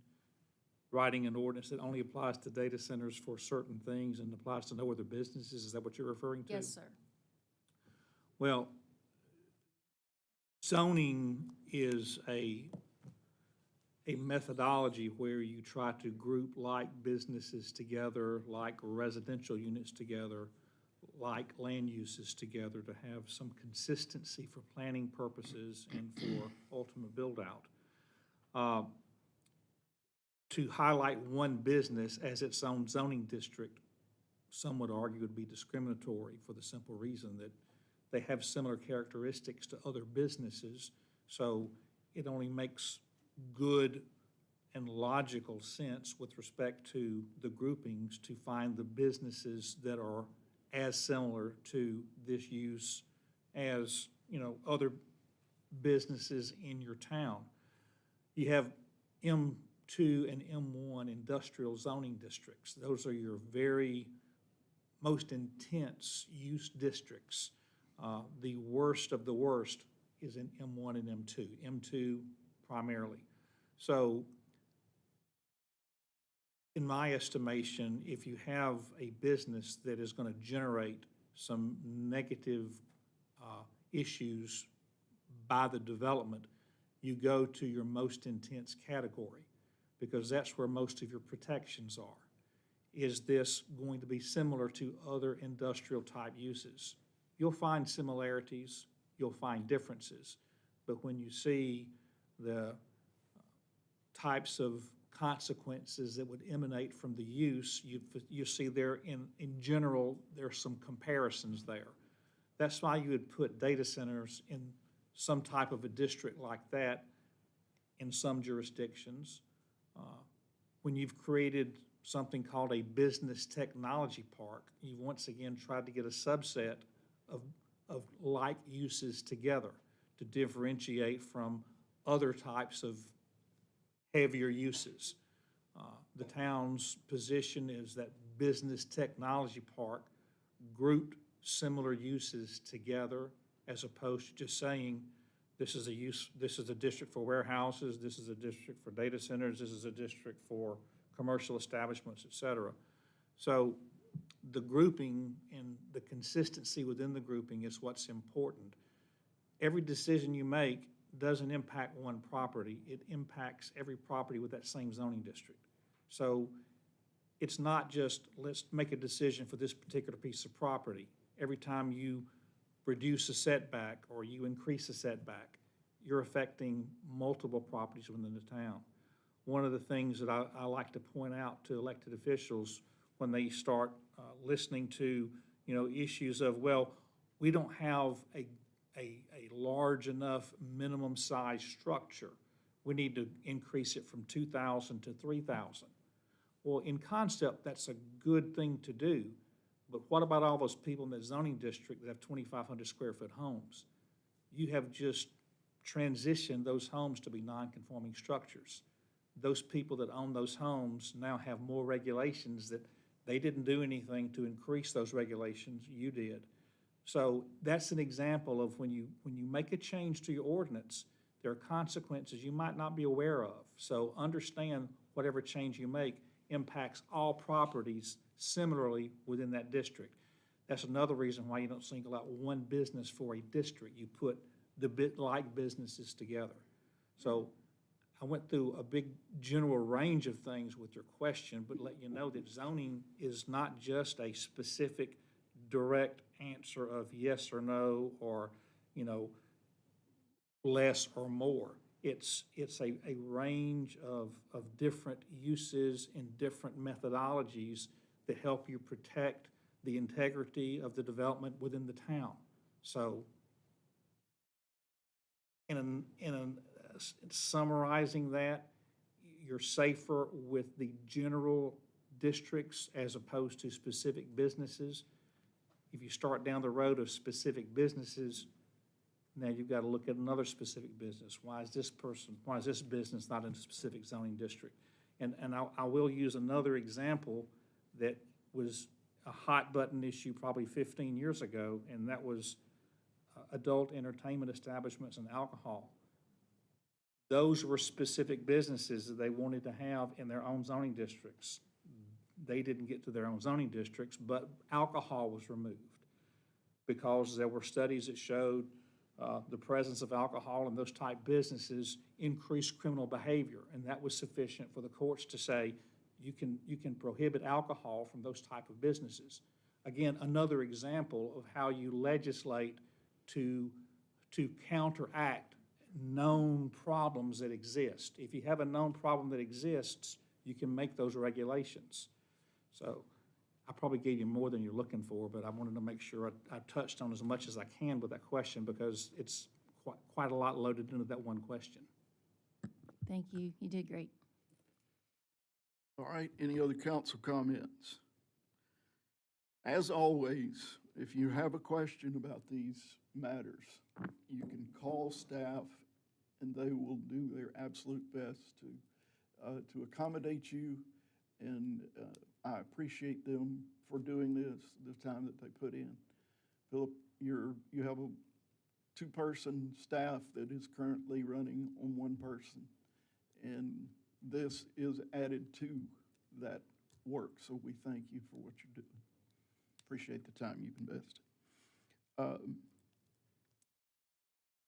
S15: writing an ordinance that only applies to data centers for certain things and applies to no other businesses? Is that what you're referring to?
S10: Yes, sir.
S15: Well, zoning is a methodology where you try to group like businesses together, like residential units together, like land uses together to have some consistency for planning purposes and for ultimate build-out. To highlight one business as its own zoning district, some would argue would be discriminatory for the simple reason that they have similar characteristics to other businesses, so it only makes good and logical sense with respect to the groupings to find the businesses that are as similar to this use as, other businesses in your town. You have M2 and M1 industrial zoning districts. Those are your very most intense use districts. The worst of the worst is in M1 and M2, M2 primarily. So in my estimation, if you have a business that is going to generate some negative issues by the development, you go to your most intense category because that's where most of your protections are. Is this going to be similar to other industrial type uses? You'll find similarities, you'll find differences, but when you see the types of consequences that would emanate from the use, you see there in general, there's some comparisons there. That's why you would put data centers in some type of a district like that in some jurisdictions. When you've created something called a business technology park, you once again tried to get a subset of like uses together to differentiate from other types of heavier uses. The town's position is that business technology park grouped similar uses together as opposed to just saying this is a district for warehouses, this is a district for data centers, this is a district for commercial establishments, et cetera. So the grouping and the consistency within the grouping is what's important. Every decision you make doesn't impact one property, it impacts every property with that same zoning district. So it's not just let's make a decision for this particular piece of property. Every time you reduce a setback or you increase a setback, you're affecting multiple properties within the town. One of the things that I like to point out to elected officials when they start listening to issues of, well, we don't have a large enough minimum size structure. We need to increase it from 2,000 to 3,000. Well, in concept, that's a good thing to do, But what about all those people in that zoning district that have 2,500 square foot homes? You have just transitioned those homes to be non-conforming structures. Those people that own those homes now have more regulations that they didn't do anything to increase those regulations, you did. So that's an example of when you make a change to your ordinance, there are consequences you might not be aware of. So understand whatever change you make impacts all properties similarly within that district. That's another reason why you don't single out one business for a district. You put the like businesses together. So I went through a big general range of things with your question, but let you know that zoning is not just a specific direct answer of yes or no, or, less or more. It's a range of different uses and different methodologies that help you protect the integrity of the development within the town. So in summarizing that, you're safer with the general districts as opposed to specific businesses. If you start down the road of specific businesses, now you've got to look at another specific business. Why is this business not in a specific zoning district? And I will use another example that was a hot button issue probably 15 years ago, and that was adult entertainment establishments and alcohol. Those were specific businesses that they wanted to have in their own zoning districts. They didn't get to their own zoning districts, but alcohol was removed because there were studies that showed the presence of alcohol in those type businesses increased criminal behavior, and that was sufficient for the courts to say you can prohibit alcohol from those type of businesses. Again, another example of how you legislate to counteract known problems that exist. If you have a known problem that exists, you can make those regulations. So I probably gave you more than you're looking for, but I wanted to make sure I touched on as much as I can with that question because it's quite a lot loaded into that one question.
S10: Thank you. You did great.
S1: All right, any other council comments? As always, if you have a question about these matters, you can call staff and they will do their absolute best to accommodate you, and I appreciate them for doing this, the time that they put in. Philip, you have a two-person staff that is currently running on one person, and this is added to that work, so we thank you for what you're doing. Appreciate the time you've invested.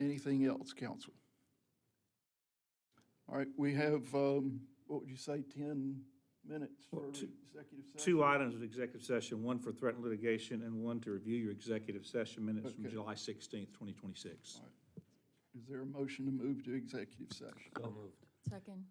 S1: Anything else, council? All right, we have, what would you say, 10 minutes for executive session?
S15: Two items of executive session, one for threatened litigation and one to review your executive session minutes from July 16th, 2026.
S1: All right. Is there a motion to move to executive session?
S2: So moved.
S10: Second.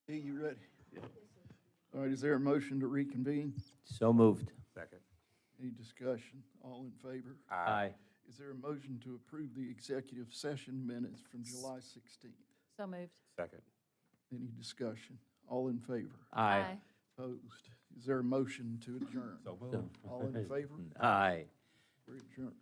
S1: Hey, you ready? All right, is there a motion to reconvene?
S2: So moved.
S11: Second.
S1: Any discussion? All in favor?
S2: Aye.
S1: Is there a motion to approve the executive session minutes from July 16th?
S10: So moved.
S11: Second.
S1: Any discussion? All in favor?
S2: Aye.
S1: Opposed? Is there a motion to adjourn?
S11: So moved.
S1: All in favor?
S2: Aye.
S1: We're adjourned.